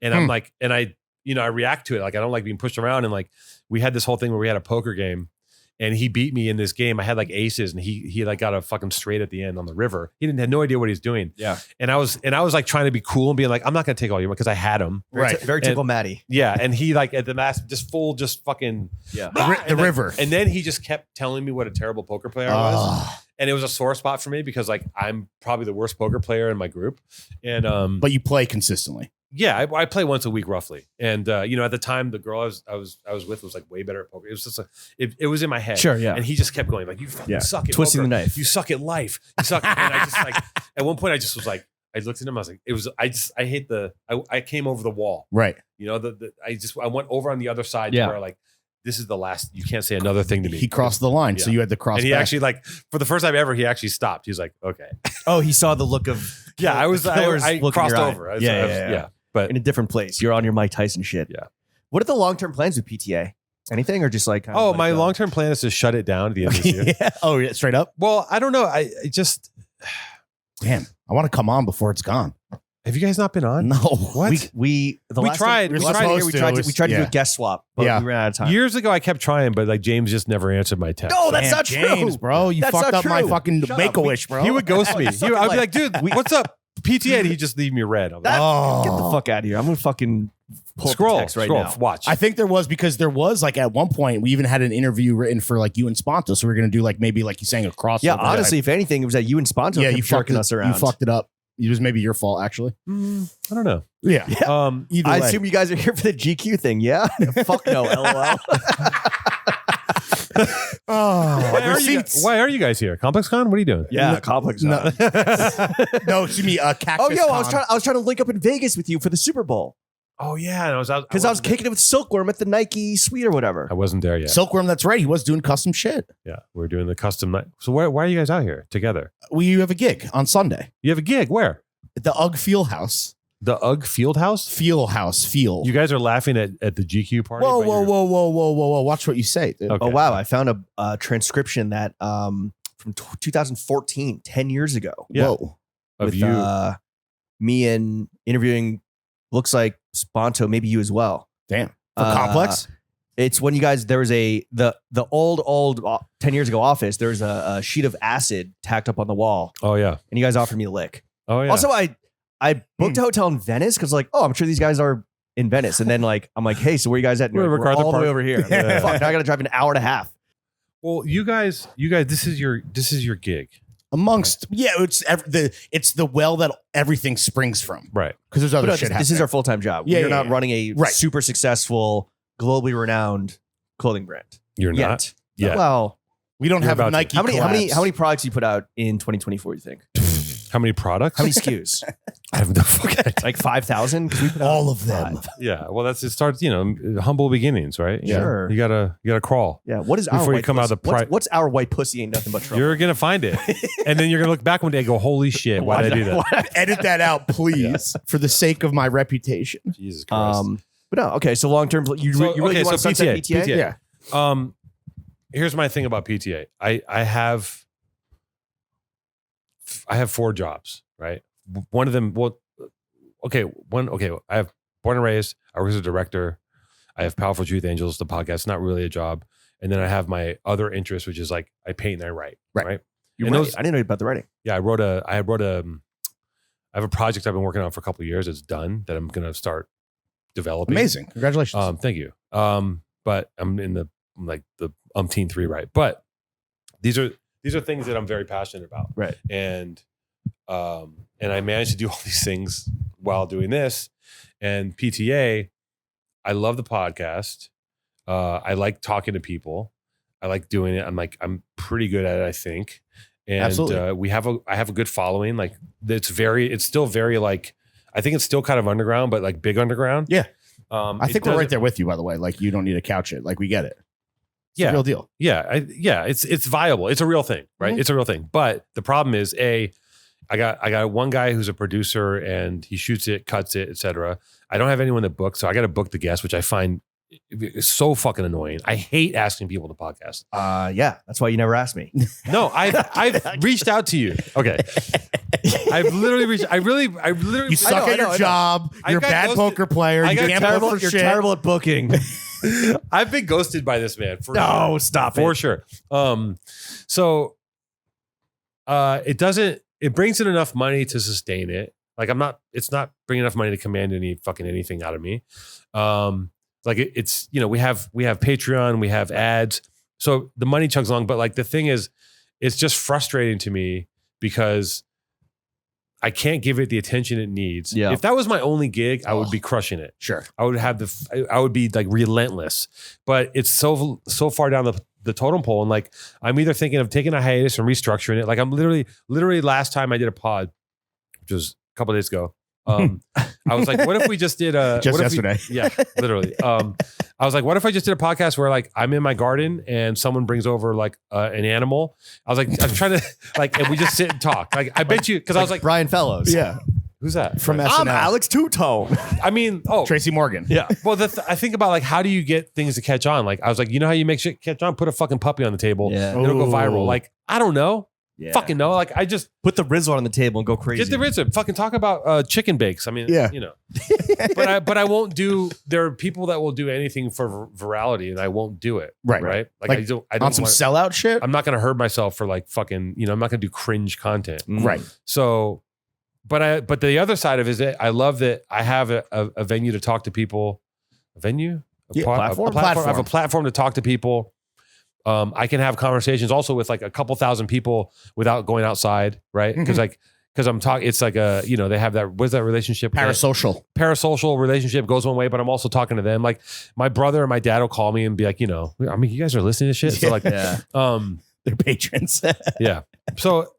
And I'm like, and I react to it. Like, I don't like being pushed around. And like, we had this whole thing where we had a poker game and he beat me in this game. I had like aces and he like got a fucking straight at the end on the river. He had no idea what he was doing. Yeah. And I was like trying to be cool and being like, I'm not going to take all your money because I had him. Right. Very typical Maddie. Yeah. And he like at the mask, just fucking. Yeah. The river. And then he just kept telling me what a terrible poker player I was. And it was a sore spot for me because like I'm probably the worst poker player in my group. And But you play consistently. yeah, I play once a week roughly. And at the time the girl I was with was like way better at poker. It was just it was in my head. Sure, yeah. And he just kept going like, you fucking suck at Twisting poker. the knife. You suck at life. You suck. And I just like at one point I just was like, I looked at him, I was like, I hate I came over the wall. Right. You know, I went over on the other side Yeah. to where like this is the last, you can't say another thing to me. He crossed the line, so Yeah. you had to cross. And he back. actually like for the first time ever, he actually stopped. He's like, okay. Oh, he saw the look of Yeah, I killer's look in crossed your eye. over. Yeah. But In a different place. You're on your Mike Tyson shit. Yeah. What are the long-term plans with PTA? Anything or just like kind of oh, let my it go? long-term plan is to shut it down at the end of this year. yeah. Oh, yeah, straight up. Well, I don't know. I just Damn, I want to come on before it's gone. have you guys not been on? No. What? We tried. Time, We we tried supposed we to. tried It to was- we tried to do yeah. a guest swap, but Yeah. we ran out of time. Years ago, I kept trying, but like James just never answered my text. No, that's Damn, not James, true. bro. You That's fucked not up my true. fucking Shut make a up. wish, bro. He would ghost me. You suck I'd be at like, dude, what's up? PTA, and he'd just leave me red. I'm like, That- Get the fuck out of here. I'm gonna fucking pull up the scroll text right now. watch. I think there was because there was like at one point we even had an interview written for like you and Spanto, so we are gonna do like maybe like you saying a crossover. Yeah, honestly, if anything, it was that you and Spanto yeah, kept you fucked jerking it, us around. You fucked it up. It was maybe your fault actually. I don't know. Yeah. Either I way. assume you guys are here for the GQ thing, yeah? Fuck no, LOL. Why are you guys here? Complex Con? What are you doing? Yeah, complex. No, no, excuse me. Cactus. Oh, yo, Con. I was trying to link up in Vegas with you for the Super Bowl. Oh yeah, and I was out because I was kicking it with Silkworm at the Nike Suite or whatever. I wasn't there yet. Silkworm, that's right. He was doing custom shit. Yeah, we're doing the custom night. So why are you guys out here together? We have a gig on Sunday. You have a gig where? At the UGG Field House. The UGG Field House? Field House. Field. You guys are laughing at the GQ party. Whoa, but whoa, you're- whoa, whoa, whoa, whoa, whoa. Watch what you say, dude. Okay. Oh wow, I found a transcription that from 2014, 10 years ago. Yeah. Whoa. Of with you. me and interviewing looks like Spanto, maybe you as well. Damn. For Complex? It's when you guys there was the old 10 years ago office. There was a sheet of acid tacked up on the wall, Oh yeah. and you guys offered me a lick. Oh yeah. Also, I booked a hotel in Venice because like, oh, I'm sure these guys are in Venice, and then like I'm like, hey, so where you guys at? And We're you're like, MacArthur all the way Park. over here. I'm like, Yeah. fuck, now I got to drive an hour and a half. well, you guys, this is your gig. Amongst, it's the well that everything springs from. Right. Because there's other But no, shit this is our full time job. Yeah, You're yeah, not yeah. running a Right. super successful, globally renowned clothing brand You're yet. not. Yeah. Well, We don't You're have about to. Nike how many collabs. products you put out in 2024? You think? How many products? How many SKUs? I have no fucking idea. Like 5,000? All of them. Yeah. Well, it starts, humble beginnings, right? Yeah. Sure. You gotta crawl. Yeah. What is our Before you white come out pussy? of the pri- what's our white pussy? Ain't nothing but trouble. You're gonna find it, and then you're gonna look back one day and go, "Holy shit! Why did I do that?" Edit that out, please, for the sake of my reputation. Jesus Christ. But no. Okay. So long term, you really want to sunset PTA? Yeah. Here's my thing about PTA. I have 4 jobs, right? One of them, I have Born and Raised. I work as a director. I have Powerful Truth Angels, the podcast. It's not really a job. And then I have my other interest, which is like I paint and I write. Right. You're And right. those- I didn't know about the writing. Yeah, I have a project I've been working on for a couple of years. It's done that I'm gonna start developing. Amazing. Congratulations. Thank you. But I'm in the umpteen 3, right? But these are things that I'm very passionate about. Right. And I managed to do all these things while doing this. And PTA, I love the podcast. I like talking to people. I like doing it. I'm pretty good at it, I think. And Absolutely. I have a good following. Like it's still very like, I think it's still kind of underground, but like big underground. Yeah. it I think we're doesn't- right there with you, by the way. Like, you don't need to couch it. Like, we get it. It's Yeah. a real deal. Yeah, it's viable. It's a real thing, right? Mhm. It's a real thing. But the problem is, I got one guy who's a producer and he shoots it, cuts it, etc. I don't have anyone that books, so I got to book the guest, which I find is so fucking annoying. I hate asking people to podcast. Yeah. That's why you never asked me. No, I've reached out to you. Okay, I've literally reached. I really. You suck at your job. I You're a got bad ghosted. poker player. I You got can't terrible- book for You're shit. terrible at booking. I've been ghosted by this man for No, sure. stop For it. sure. So it brings in enough money to sustain it. Like it's not bringing enough money to command anything out of me. It's we have Patreon, we have ads. So the money chugs along, but like the thing is, it's just frustrating to me because I can't give it the attention it needs. Yeah. If that was my only gig, I would be crushing it. Sure. I would be like relentless, but it's so far down the totem pole. And like, I'm either thinking of taking a hiatus and restructuring it. Like I'm literally last time I did a pod, which was a couple of days ago. I was like, what if we just did Just yesterday. Yeah, literally. I was like, what if I just did a podcast where like I'm in my garden and someone brings over like an animal? I was like, I'm trying to like, and we just sit and talk. Like, I bet you, because I was like, Brian Fellows. Yeah. who's that? From Right. SNL. I'm Alex Two-Tone. I mean, oh, Tracy Morgan. Yeah. well, I think about like, how do you get things to catch on? Like, I was like, you know how you make shit catch on? Put a fucking puppy on the table. Yeah. It'll go Ooh. viral. Like, I don't know. Yeah. Fucking know. Like, I just Put the Rizzle on the table and go crazy. get the rhythm. Fucking talk about chicken bakes. I mean, Yeah. you know, but I won't do. There are people that will do anything for virality, and I won't do it. Right. Right. Like, Like, I don't On some wanna- sellout shit. I'm not going to hurt myself for like fucking. I'm not going to do cringe content. Mm. Right. So, but the other side of it is that I love that I have a venue to talk to people. A venue, Platform? I have a platform to talk to people. I can have conversations also with like a couple thousand people without going outside, right? Because I'm talking. It's like they have that. What's that relationship? Parasocial relationship goes one way, but I'm also talking to them. Like my brother and my dad will call me and be like, you guys are listening to shit. So like, Yeah. They're patrons. yeah. So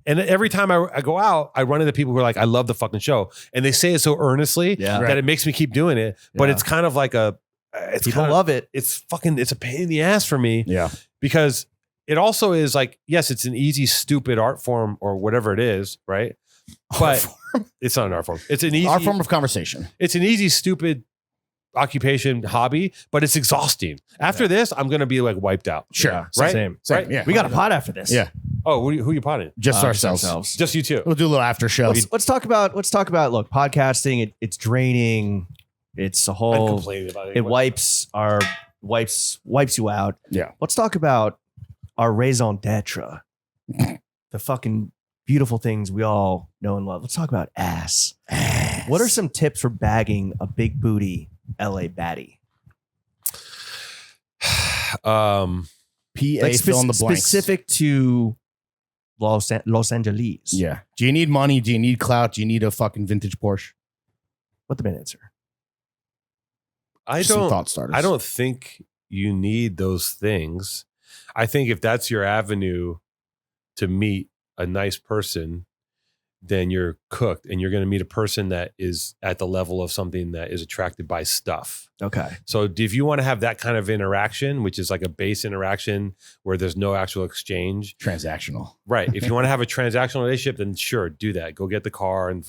And every time I go out, I run into people who are like, I love the fucking show. And they say it so earnestly that it makes me keep doing it. But it's kind of like people love it. It's a pain in the ass for me. Yeah. Because it also is like, yes, it's an easy, stupid art form or whatever it is, right? But it's not an art form. It's an easy art form of conversation. It's an easy, stupid occupation, hobby, but it's exhausting. After this, I'm going to be like wiped out. Sure. Yeah, right? Same. Right? Yeah. We got a pot after this. Yeah. Oh, who you potting? Just ourselves. Just you two. We'll do a little after show. Let's talk about. Look, podcasting. It's draining. It's a I'm whole. complaining about it. It wipes you out. Yeah. Let's talk about our raison d'etre. The fucking beautiful things we all know and love. Let's talk about ass. What are some tips for bagging a big booty LA baddie? PA fill in the blanks. Specific to Los Angeles. Yeah. Do you need money? Do you need clout? Do you need a fucking vintage Porsche? What the main answer? I Just some thought starters. I don't think you need those things. I think if that's your avenue to meet a nice person, then you're cooked, and you're going to meet a person that is at the level of something that is attracted by stuff. Okay. So if you want to have that kind of interaction, which is like a base interaction where there's no actual exchange, Transactional. right? If you want to have a transactional relationship, then sure, do that. Go get the car and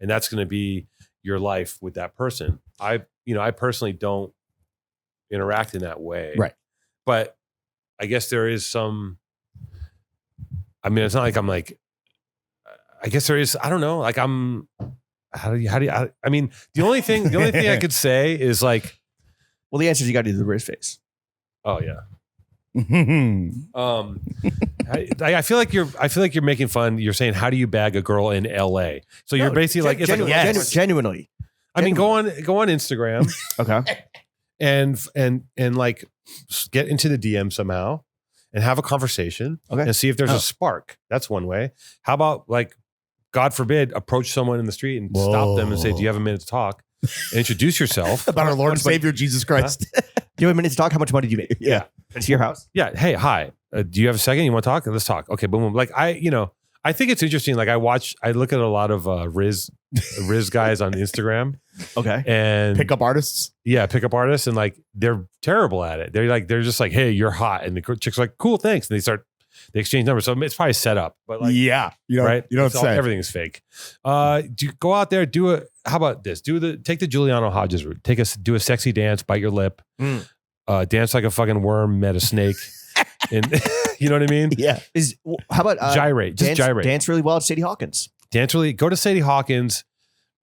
that's going to be your life with that person. I personally don't interact in that way. Right. But I guess there is some, I mean, it's not like I'm like, I guess there is, I don't know. Like I mean, the only thing I could say is like, Well, the answer is you got to do the wrist face. oh yeah. I feel like you're making fun. You're saying, how do you bag a girl in LA? So you're basically like, it's like, Genuinely. I mean, go on Instagram Okay. and like get into the DM somehow and have a conversation and see if there's a spark. That's one way. How about like, God forbid, approach someone in the street and stop them and say, do you have a minute to talk? And introduce yourself. About our Lord and Savior, Jesus Christ. Do you have a minute to talk? How much money do you make? Yeah. It's your house. Yeah. Hey, hi. Do you have a second? You want to talk? Let's talk. Okay. Boom, boom. Like I think it's interesting. Like I look at a lot of Riz guys on Instagram. Okay. And Pickup artists. Yeah, pickup artists, and like they're terrible at it. They're just like, hey, you're hot, and the chick's like, cool, thanks, and they exchange numbers. So it's probably set up, but like, yeah, right? You don't say everything is fake. Go out there, how about this? Take the Giuliano Hodges route. Do a sexy dance, bite your lip, dance like a fucking worm met a snake, and you know what I mean? Yeah. How about gyrate? Just gyrate. Dance really well at Sadie Hawkins. Go to Sadie Hawkins,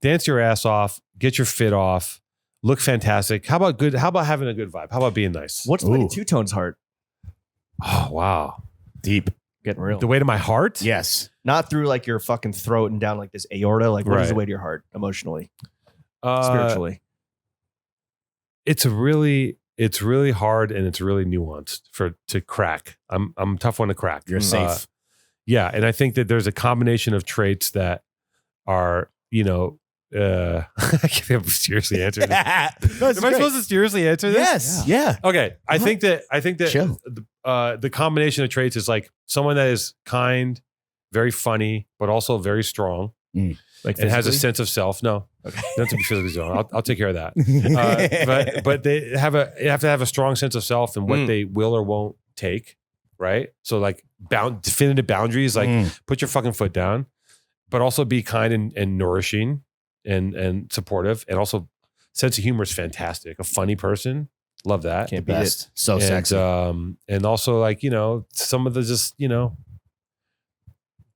dance your ass off, get your fit off, look fantastic. How about having a good vibe? How about being nice? What's the way to Two Tone's heart? Oh wow, deep, getting real. The way to my heart? Yes. Not through like your fucking throat and down like this aorta. Like what is the way to your heart emotionally, spiritually? It's really hard and it's really nuanced to crack. I'm a tough one to crack. You're safe. Yeah, and I think that there's a combination of traits that are, I can't seriously answer this. Am I supposed to seriously answer this? Yes. Yeah. Okay. I think that Chill. The combination of traits is like someone that is kind, very funny, but also very strong. Like and has a sense of self. No, okay. Not to be physically strong. I'll take care of that. But they have to have a strong sense of self and what they will or won't take. Right. So like definitive boundaries, like put your fucking foot down, but also be kind and nourishing and supportive. And also sense of humor is fantastic. A funny person. Love that. Can't beat it. So sexy. And also like, some of the just,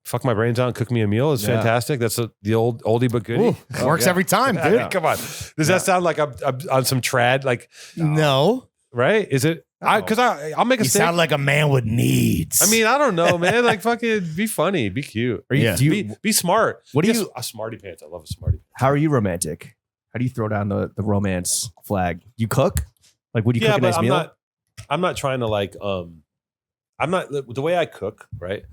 fuck my brains out and cook me a meal is fantastic. That's the old oldie but goodie. Works every time, dude. Yeah. Come on. Does that sound like I'm on some trad? Like no. Right? Is it? Because I'll make a. You sound like a man with needs. I mean, I don't know, man. Like fucking be funny, be cute. Be smart. What do you? A smarty pants. I love a smarty pants. How are you romantic? How do you throw down the romance flag? You cook? Like, would you cook a nice meal? I'm not trying to like. I'm not the way I cook. Right.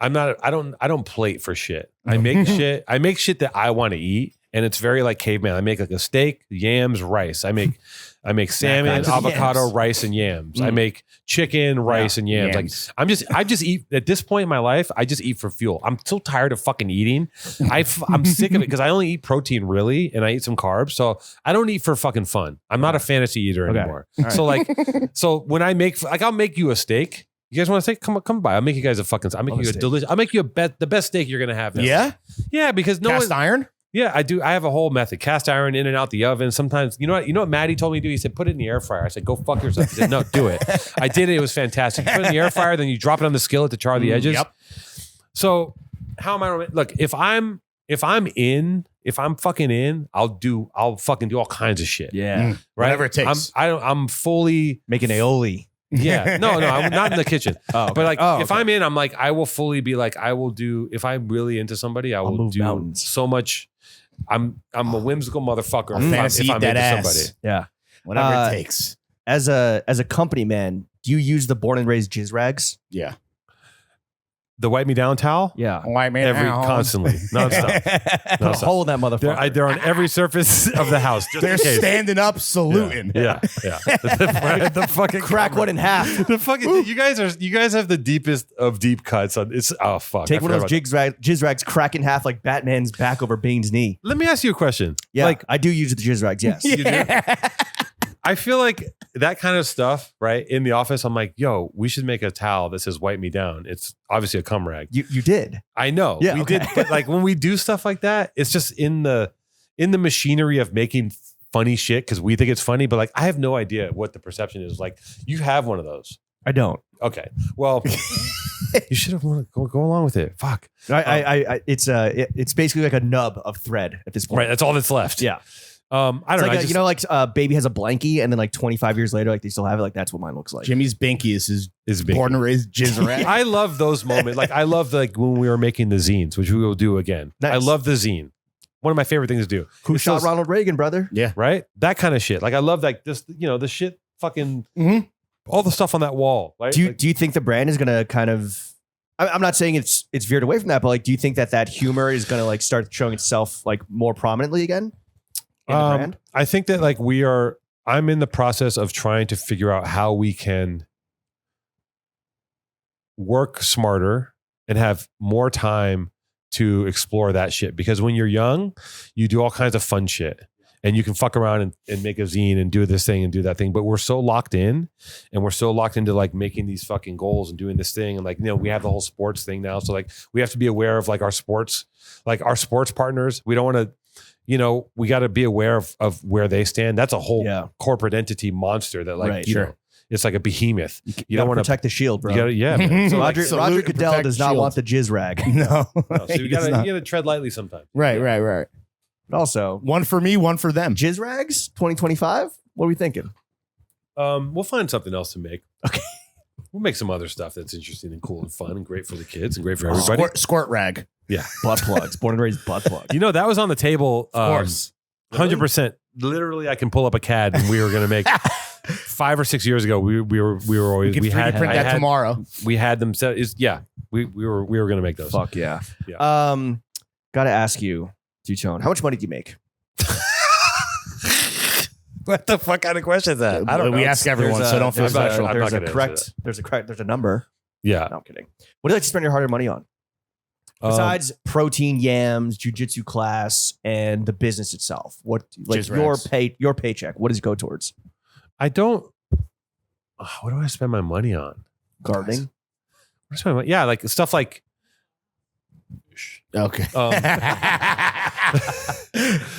I don't plate for shit. I make shit. I make shit that I want to eat, and it's very like caveman. I make like a steak, yams, rice. I make salmon, avocado, yams. Rice, and yams. I make chicken, rice, and yams. Like I just eat at this point in my life. I just eat for fuel. I'm so tired of fucking eating. I'm sick of it because I only eat protein really, and I eat some carbs. So I don't eat for fucking fun. I'm not a fantasy eater anymore. Right. So like, when I make like I'll make you a steak. You guys want a steak? Come by. I'll make you guys a fucking. I'll make you a delicious. I'll make you the best steak you're gonna have. Yeah, yeah, because cast iron. Yeah, I do. I have a whole method. Cast iron in and out the oven. Sometimes, you know what Maddie told me to do? He said, put it in the air fryer. I said, go fuck yourself. He said, no, do it. I did it. It was fantastic. You put it in the air fryer, then you drop it on the skillet to char the edges. Yep. So how am I? Look, if I'm fucking in, I'll fucking do all kinds of shit. Yeah. Right? Whatever it takes. I'm fully making aioli. Yeah. No, I'm not in the kitchen. Oh, okay. But like, if I'm in, I'm like, I will fully be like, I will do, if I'm really into somebody, I will do mountains. so much. I'm a whimsical motherfucker. If I'm into somebody. Yeah. Whatever it takes. As a company man, do you use the born and raised jizz rags? Yeah. The wipe me down towel? Yeah. White man constantly. Nonstop. Put a hole in that motherfucker. They're on every surface of the house. They're standing up, saluting. Yeah. The fucking crack one in half. The fucking you guys have the deepest of deep cuts on it's fuck. Take one of those jizz rags, crack in half like Batman's back over Bane's knee. Let me ask you a question. Yeah, like I do use the jizz rags, yes. You do? I feel like that kind of stuff, right? In the office, I'm like, yo, we should make a towel that says wipe me down. It's obviously a cum rag. You did. I know. Yeah, we did. But like when we do stuff like that, it's just in the machinery of making funny shit because we think it's funny, but like I have no idea what the perception is. Like you have one of those. I don't. Okay. Well, you should have go along with it. Fuck. It's basically like a nub of thread at this point. Right. That's all that's left. Yeah. I don't know. Like baby has a blankie, and then like 25 years later, like they still have it. Like that's what mine looks like. Jimmy's binky is his binky. Born and raised jizz rag. I love those moments. Like I love like when we were making the zines, which we will do again. Nice. I love the zine. One of my favorite things to do. Who shot Ronald Reagan, brother? Yeah. Right. That kind of shit. Like I love like this. The shit. Fucking all the stuff on that wall. Right. Do you think the brand is gonna kind of? I'm not saying it's veered away from that, but like, do you think that humor is gonna like start showing itself like more prominently again? I think that like I'm in the process of trying to figure out how we can work smarter and have more time to explore that shit. Because when you're young, you do all kinds of fun shit and you can fuck around and make a zine and do this thing and do that thing. But we're so locked in and we're so locked into like making these fucking goals and doing this thing. And like, we have the whole sports thing now. So like we have to be aware of like our sports partners. We don't want to, we got to be aware of where they stand. That's a whole corporate entity monster that like, it's like a behemoth. You don't want to protect the shield, bro. Man. So Roger Goodell does not want the jizz rag. No. So you got to tread lightly sometimes. Right. But also, one for me, one for them. Jizz rags 2025. What are we thinking? We'll find something else to make. Okay. We'll make some other stuff that's interesting and cool and fun and great for the kids and great for everybody. Squirt rag. Yeah. Butt plugs. Born and raised butt plugs. That was on the table. Of course. 100%. Literally, I can pull up a CAD and we were going to make 5 or 6 years ago. We were always, we had print that tomorrow. We had them set. We were going to make those. Fuck yeah. Got to ask you, Two-Tone, how much money do you make? What the fuck kind of question is that? I don't know. We ask everyone, so don't feel special. There's a number. Yeah. No, I'm kidding. What do you like to spend your hard-earned money on? Besides protein, yams, jiu-jitsu class, and the business itself, what like your paycheck? What does it go towards? I don't. What do I spend my money on? Gardening. What do I spend my money? Yeah, like stuff like. Okay.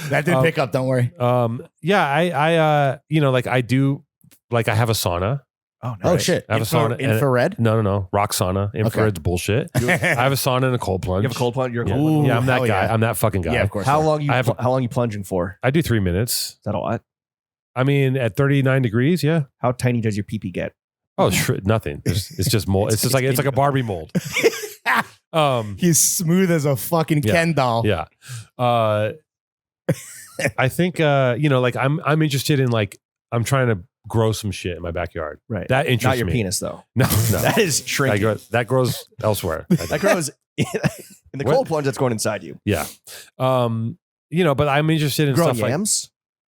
That didn't pick up. Don't worry. Yeah, I like I do, like I have a sauna. Oh, nice. Oh shit! I have a sauna. Infrared? No. Rock sauna. Infrared's bullshit. I have a sauna and a cold plunge. You have a cold plunge? You're a cold plunge. Yeah, I'm that guy. Yeah. I'm that fucking guy. Yeah, of course. How long you plunging for? I do 3 minutes. Is that a lot? I mean, at 39 degrees, yeah. How tiny does your pee-pee get? Oh, nothing. It's just mold. It's just like a Barbie mold. He's smooth as a fucking Ken doll. Yeah. I think like I'm interested in like I'm trying to grow some shit in my backyard. Right. That interests Not your me. penis though. No. That is shrinking. That grows elsewhere. That grows in the cold plunge that's going inside you. Yeah. but I'm interested in Growing stuff yams?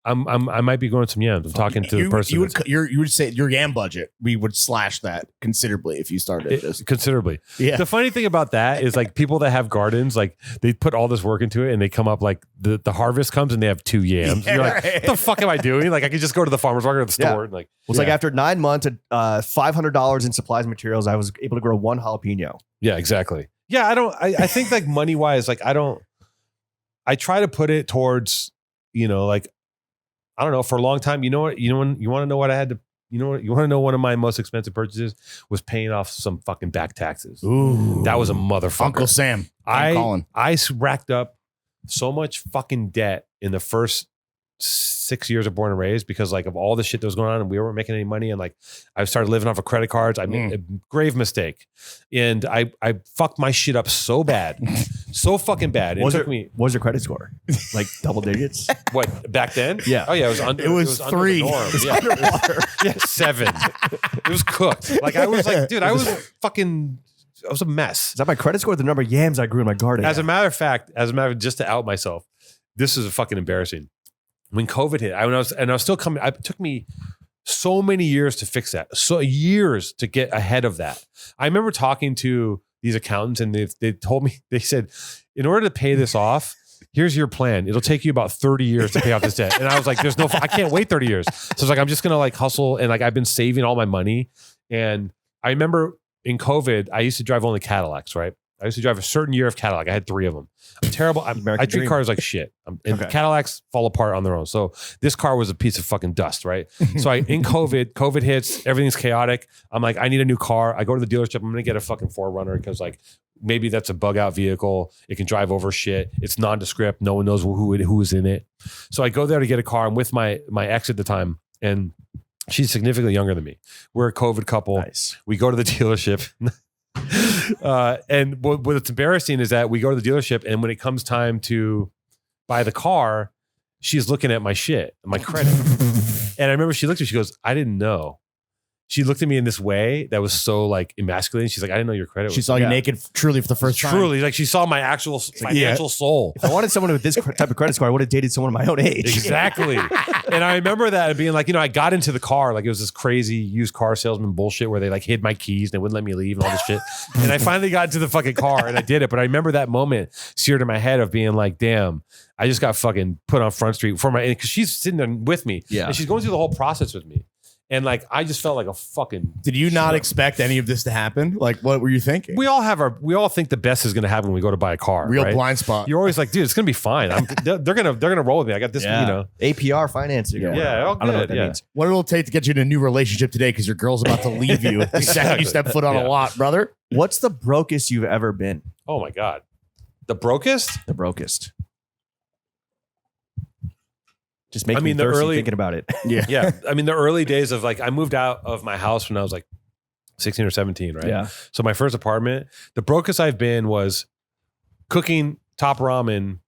I might be growing some yams. I'm talking to the person. You would say your yam budget, we would slash that considerably if you started this. Considerably. Yeah. The funny thing about that is like people that have gardens, like they put all this work into it and they come up like the harvest comes and they have 2 yams. Yeah, You're like, what the fuck am I doing? Like I could just go to the farmer's market or the store. Yeah. And like, It's like after 9 months and $500 in supplies and materials, I was able to grow 1 jalapeno. yeah, exactly. Yeah. I think like money wise, like I try to put it towards, like, I don't know, for a long time, you want to know what I had to, you want to know one of my most expensive purchases was paying off some fucking back taxes. Ooh. That was a motherfucker. Uncle Sam. I racked up so much fucking debt in the first 6 years of Born and Raised because like of all the shit that was going on and we weren't making any money and like I started living off of credit cards. I made a grave mistake and I fucked my shit up so bad, so fucking bad. What was your credit score? Like double digits? What, back then? Yeah. Oh yeah, it was under. It was 3. Under the norm. Yeah. 7. It was cooked. Like I was like, dude, I was a mess. Is that my credit score or the number of yams I grew in my garden? As a matter of fact, just to out myself, this is fucking embarrassing. When COVID hit, I was still coming. It took me so many years to fix that. So years to get ahead of that. I remember talking to these accountants and they told me, they said, in order to pay this off, here's your plan. It'll take you about 30 years to pay off this debt. And I was like, I can't wait 30 years. So I was like, I'm just going to like hustle. And like, I've been saving all my money. And I remember in COVID, I used to drive only Cadillacs, right? I used to drive a certain year of Cadillac. I had 3 of them. I'm terrible. I treat cars like shit. And Cadillacs fall apart on their own. So this car was a piece of fucking dust, right? So in COVID hits, everything's chaotic. I'm like, I need a new car. I go to the dealership. I'm going to get a fucking 4Runner because like maybe that's a bug out vehicle. It can drive over shit. It's nondescript. No one knows who is in it. So I go there to get a car. I'm with my ex at the time and she's significantly younger than me. We're a COVID couple. Nice. We go to the dealership. And what's embarrassing is that we go to the dealership and when it comes time to buy the car, she's looking at my shit, my credit. And I remember she looked at me, she goes, I didn't know. She looked at me in this way that was so like emasculating. She's like, I didn't know your credit. She saw you naked truly for the first time. Truly, like she saw my actual financial soul. If I wanted someone with this type of credit score, I would have dated someone of my own age. Exactly. And I remember that being like, I got into the car, like it was this crazy used car salesman bullshit where they like hid my keys and they wouldn't let me leave and all this shit. And I finally got into the fucking car and I did it. But I remember that moment seared in my head of being like, damn, I just got fucking put on Front Street because she's sitting there with me. Yeah. And she's going through the whole process with me. And like, I just felt like a fucking. Did you not expect any of this to happen? Like, what were you thinking? We all think the best is going to happen when we go to buy a car. Real right? blind spot. You're always like, dude, it's going to be fine. They're gonna roll with me. I got this, APR financing. Yeah. Yeah, all I don't know what good. that means. What it'll take to get you in a new relationship today because your girl's about to leave you the second you step foot on a lot, brother. What's the brokest you've ever been? Oh my God. The brokest? The brokest. Just making me the thirsty early thinking about it. Yeah. Yeah. I mean, the early days of like, I moved out of my house when I was like 16 or 17, right? Yeah. So my first apartment, the brokest I've been was cooking top ramen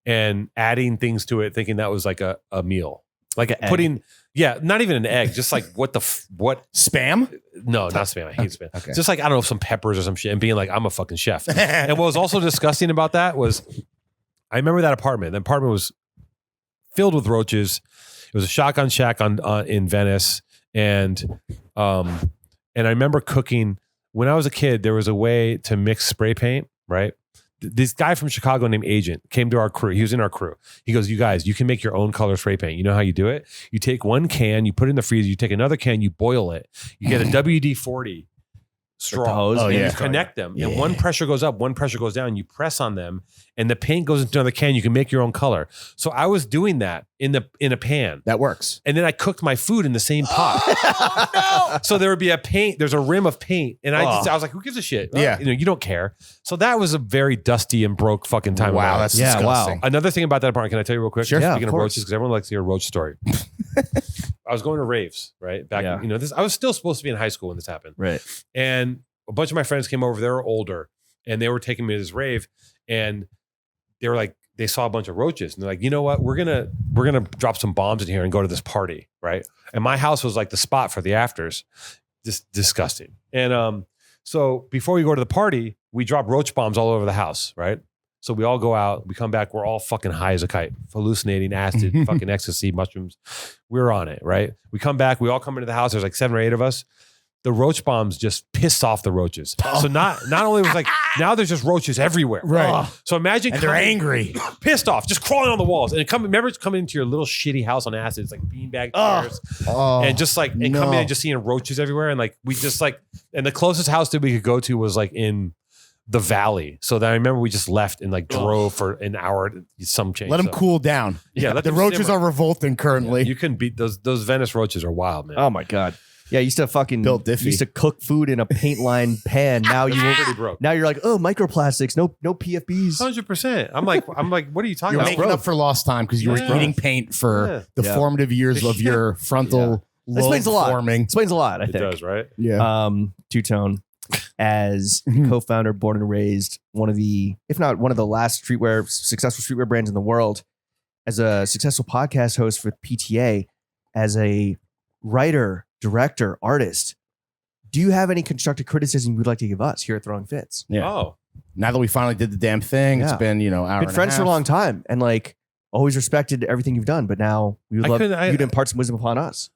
and adding things to it, thinking that was like a meal. Like putting, not even an egg, just like what Spam? No, not spam. I hate spam. Okay. Just like, I don't know, some peppers or some shit and being like, I'm a fucking chef. And what was also disgusting about that was I remember that apartment. The apartment was filled with roaches. It was a shotgun shack in Venice. And I remember cooking when I was a kid, there was a way to mix spray paint, right? This guy from Chicago named Agent came to our crew. He was in our crew. He goes, you guys, you can make your own color spray paint. You know how you do it? You take one can, you put it in the freezer, you take another can, you boil it. You get a WD-40 straw and you connect them. And one pressure goes up, one pressure goes down. You press on them and the paint goes into another can. You can make your own color. So I was doing that in a pan. That works. And then I cooked my food in the same pot. Oh, no. So there would be there's a rim of paint. And I was like, who gives a shit? Well, Yeah. you don't care. So that was a very dusty and broke fucking time. Wow, that's disgusting. Another thing about that apartment, can I tell you real quick? Sure. Speaking of roaches, because everyone likes to hear a roach story. I was going to raves, right? Back, I was still supposed to be in high school when this happened. Right. And a bunch of my friends came over. They were older and they were taking me to this rave and they were like, they saw a bunch of roaches and they're like, you know what? We're going to drop some bombs in here and go to this party. Right. And my house was like the spot for the afters. Just disgusting. And so before we go to the party, we drop roach bombs all over the house. Right. So we all go out, we come back, we're all fucking high as a kite, hallucinating, acid, fucking ecstasy, mushrooms. We're on it, right? We come back, we all come into the house. There's like 7 or 8 of us. The roach bombs just pissed off the roaches. So not only was like, now there's just roaches everywhere. Right. So imagine And they're angry. pissed off, just crawling on the walls. And remember it's coming into your little shitty house on acid. It's like beanbag chairs. And just like, and coming in and just seeing roaches everywhere. And like, we just like, and the closest house that we could go to was like in the valley. So then I remember we just left and like drove for an hour, some change. Let them cool down. Yeah. The roaches are revolting currently. You couldn't beat those Venice roaches are wild, man. Oh my God. Yeah, I used to fucking Built Diffie. used to cook food in a paint line pan. Now pretty broke. now you're like, oh, microplastics, no PFBs. 100%. I'm like, what are you talking You're about? making up for lost time because you were Yeah. eating paint for the Yeah. formative years of your frontal That explains a lot. forming. Explains a lot, I It think. does, right? Yeah. Two-tone, as co-founder, born and raised, one of the, if not one of the last successful streetwear brands in the world, as a successful podcast host for PTA, as a writer, director, artist. Do you have any constructive criticism you'd like to give us here at Throwing Fits? Yeah. Oh, Now that we finally did the damn thing, it's Yeah. been, hour Been and friends a for a half. long time, and like always respected everything you've done. But now we would I love couldn't- you to impart some wisdom upon us.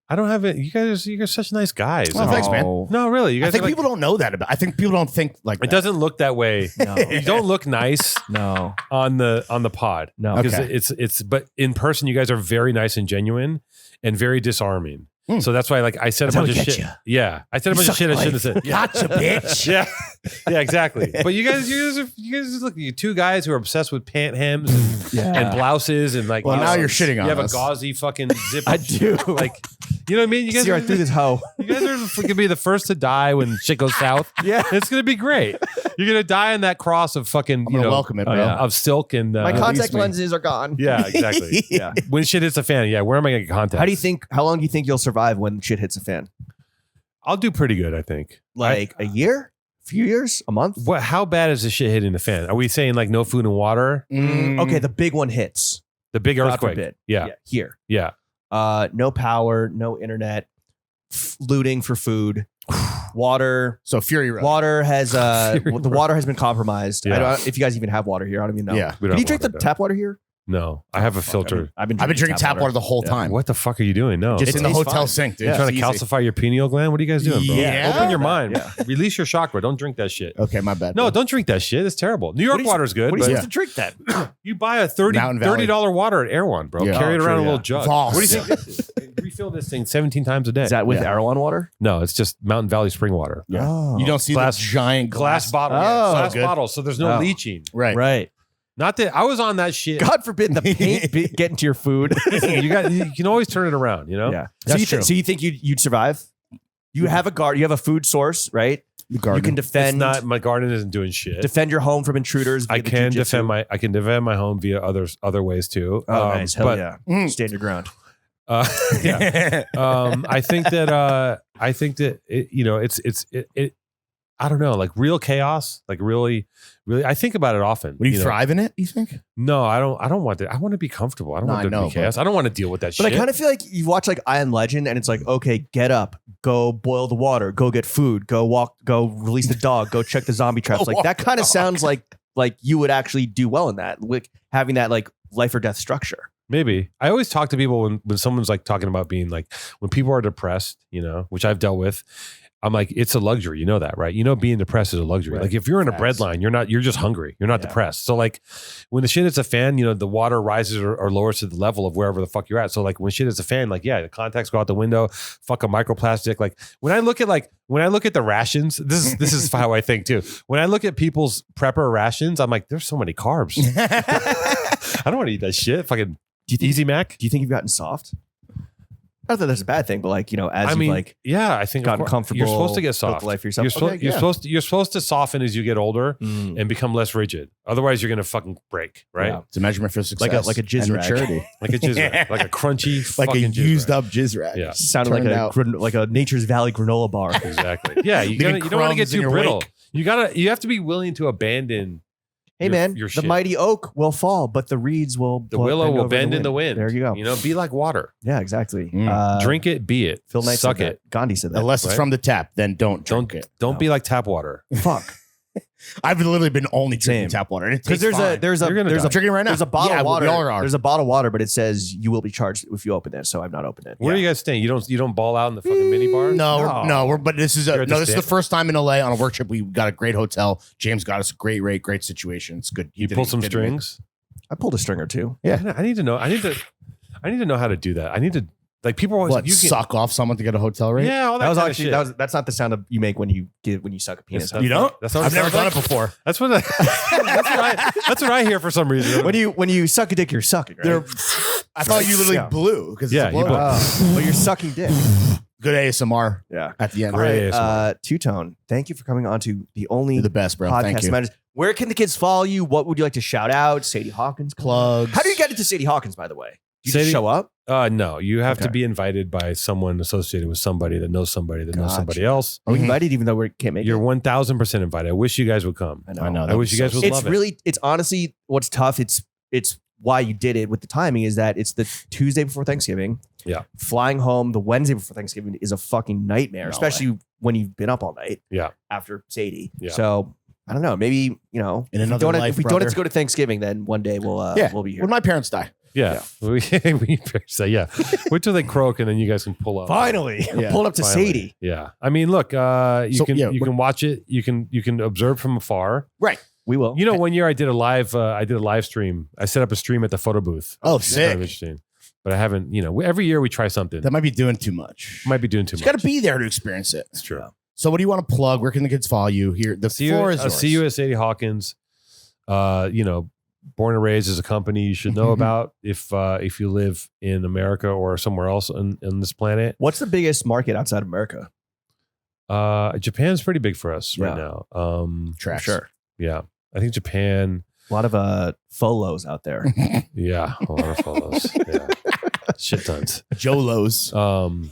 I don't have it. You guys are such nice guys. Oh, thanks, man. No, really. You guys I think are like, people don't know that about. I think people don't think like it that. doesn't look that way. No, You don't look nice no, on the pod. no. Because Okay. it's but in person you guys are very nice and genuine and very disarming. Hmm. So that's why like I said That's a how bunch we of get shit. ya. Yeah. I said a You bunch of suck shit I life. shouldn't have said. Gotcha, bitch. Yeah, exactly. But you guys look, you 2 guys who are obsessed with pant hems and blouses and like. Well, now you're shitting You on have us. a gauzy fucking zip. I do. Like, you know what I mean? You guys See right through this hoe. You guys are gonna be the first to die when shit goes south. Yeah. It's gonna be great. You're gonna die on that cross of fucking, I'm gonna welcome it, bro. of silk and My release contact me. lenses are gone. yeah, exactly. Yeah. When shit hits a fan, yeah. Where am I gonna get contacts? How long do you think you'll survive when shit hits a fan? I'll do pretty good, I think. Like a year? A few years? A month? What? How bad is the shit hitting the fan? Are we saying like no food and water? Okay, the big one hits. The big God earthquake. forbid. Yeah. Here. Yeah. No power, no internet, looting for food, water. So Fury Road. Water has Fury the water has been compromised. Yeah. I don't if you guys even have water here. I don't even know. Yeah. We Can don't you drink the want it, tap water here? No, I have a filter. I've been drinking tap water the whole time. What the fuck are you doing? No. Just It in the tastes hotel fine. sink, dude. Yeah. Trying to It's easy. calcify your pineal gland? What are you guys doing, bro? Yeah. Open your mind. Yeah. Release your chakra. Don't drink that shit. Okay, my bad. No, bro. don't drink that shit. It's terrible. New York water's good. What are you but supposed to drink then? you buy a Mountain Valley. $30 water at Air One, bro. Yeah. Carry it Oh, around true, a little yeah. jug. Voss. What do you think this is? Refill this thing 17 times a day. Is that with Yeah. Erewhon water? No, it's just Mountain Valley spring water. Yeah. Oh. You don't see Glass- the giant Glass bottle. Oh, glass good. bottle. So there's no Oh. leaching. Right. Right. Not that I was on that shit. God forbid the paint get into your food. you can always turn it around, you know? Yeah. That's so true. you think you'd survive? You have a guard. You have a food source, right? The garden. You can It's defend not my garden isn't doing shit. defend your home from intruders. I via the can jiu-jitsu. defend my home via other ways too. Oh, nice. Hell but, yeah. Mm. Stand your ground. Yeah. I think that it I don't know, like real chaos, like really I think about it often. Would you know? thrive in it, you think? No, I don't want that. I want to be comfortable. I don't No, want there I to know, be chaos. I don't want to deal with that But shit. I kind of feel like you watch like I Am Legend and it's like, okay, get up, go boil the water, go get food, go walk, go release the dog, go check the zombie traps. Like that kind of sounds like you would actually do well in that, like having that like life or death structure. Maybe. I always talk to people when someone's like talking about being like, when people are depressed, you know, which I've dealt with, I'm like, it's a luxury. You know that, right? You know, being depressed is a luxury. Right. Like if you're in a bread Facts. line, you're just hungry. You're not Yeah. depressed. So like when the shit hits a fan, you know, the water rises or lowers to the level of wherever the fuck you're at. So like when shit hits a fan, like, yeah, the contacts go out the window, fuck a microplastic. Like when I look at the rations, this is how I think too. When I look at people's prepper rations, I'm like, there's so many carbs. I don't want to eat that shit. Fucking Easy Mac. Do you think you've gotten soft? Not that that's a bad thing, but like, you know, as I you've mean, like yeah, I think of gotten course, comfortable, you're supposed to get built soft. the life for yourself. You're supposed to soften as you get older Mm. and become less rigid. Otherwise, you're gonna fucking break, right? Yeah. It's a measurement for success. Like a jizz and rag. maturity. Like a jizz rag, like a crunchy, Like a fucking jizz used rag. up jizz rag. Yeah. Sounded Turned like out. like a Nature's Valley granola bar. Exactly. Yeah, you Leaving don't want to get crumbs in too your brittle. wake. You have to be willing to abandon. Hey your- man, your the shit. mighty oak will fall, but the reeds will. The willow will bend in the wind. There you go. You know, be like water. Yeah, exactly. Mm. Drink it, be it. Phil Knight Suck said it. that. Gandhi said that. Unless it's Right? from the tap, then don't drink Don't it. don't be like tap water. Fuck. I've literally been only drinking Same. tap water. Because there's a I'm drinking right now. There's a bottle Yeah, of water. we all are. There's a bottle of water, but it says you will be charged if you open it. So I've not opened it. Where are you guys staying? You don't ball out in the fucking mini bar? No. But this is You're at the this is the first time in LA on a work trip. We got a great hotel. James got us a great rate, great situation. It's good. You pulled some strings. I pulled a string or two. Yeah. I need to know. I need to know how to do that. I need to people are always What, you can, suck off someone to get a hotel rate? Yeah, all that, That was kind of actually shit. that's not the sound you make when you suck a penis. That's You don't? That's not what I've never done it like. before. That's what that's what I hear for some reason. When you suck a dick, you're sucking. Right? I thought you literally Yeah. blew because Yeah, it's a you blow. blew. But you're sucking dick. Good ASMR Yeah. at the end. All right, Great ASMR. Two-Tone, thank you for coming on to the only You're the best, bro. Thank podcast you. matters. Where can the kids follow you? What would you like to shout out? Sadie Hawkins Plugs. How do you get into Sadie Hawkins, by the way? Do you just Sadie- show up? No, you have to Okay. be invited by someone associated with somebody that knows somebody that knows Gotcha. somebody else. Are we Mhm. invited even though we can't make You're it? 1000% invited. I wish you guys would come. I know. I wish you guys would It's love it. really, it's honestly what's tough. It's why you did it with the timing is that it's the Tuesday before Thanksgiving. Yeah. Flying home the Wednesday before Thanksgiving is a fucking nightmare, No especially when you've been up all night. Yeah. After Sadie. Yeah. So I don't know. Maybe, In if we another don't, life, if we don't have brother. to go to Thanksgiving, then one day we'll be here. When my parents die. Yeah. We say, yeah. Wait till they croak and then you guys can pull up. Finally, Yeah. pulled up to Finally. Sadie. Yeah. I mean, look, you So, can yeah, you can watch it. You can observe from afar. Right. We will. You know, one year I did a live stream. I set up a stream at the photo booth. Oh, It's kind of sick. interesting. But I haven't, every year we try something. That might be doing too much. Might be doing too You much. got to be there to experience it. It's true. So what do you want to plug? Where can the kids follow you? Here, the floor is I'll yours. see you at Sadie Hawkins. Born and raised is a company you should know Mhm. about if you live in America or somewhere else on this planet. What's the biggest market outside of America? Japan's pretty big for us right now. Trash. Sure. Yeah, I think Japan. A lot of folos out there. Yeah, a lot of follows. Yeah, shit tons. Jolos.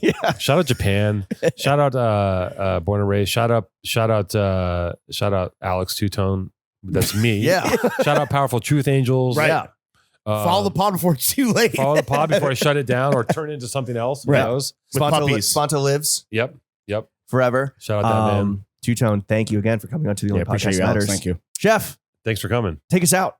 Yeah. Shout out Japan. Shout out Born and Raised. Shout out Alex Two-Tone. That's me. Yeah. Shout out Powerful Truth Angels. Right. Yeah. Follow the pod before it's too late. Follow the pod before I shut it down or turn it into something else. Who Right. knows? With puppies. Spanto lives Yep. forever. Shout out that man. Two-Tone, thank you again for coming on to the Yeah, only appreciate podcast you, Alex. matters. Thank you. Jeff, Thanks for coming. take us out.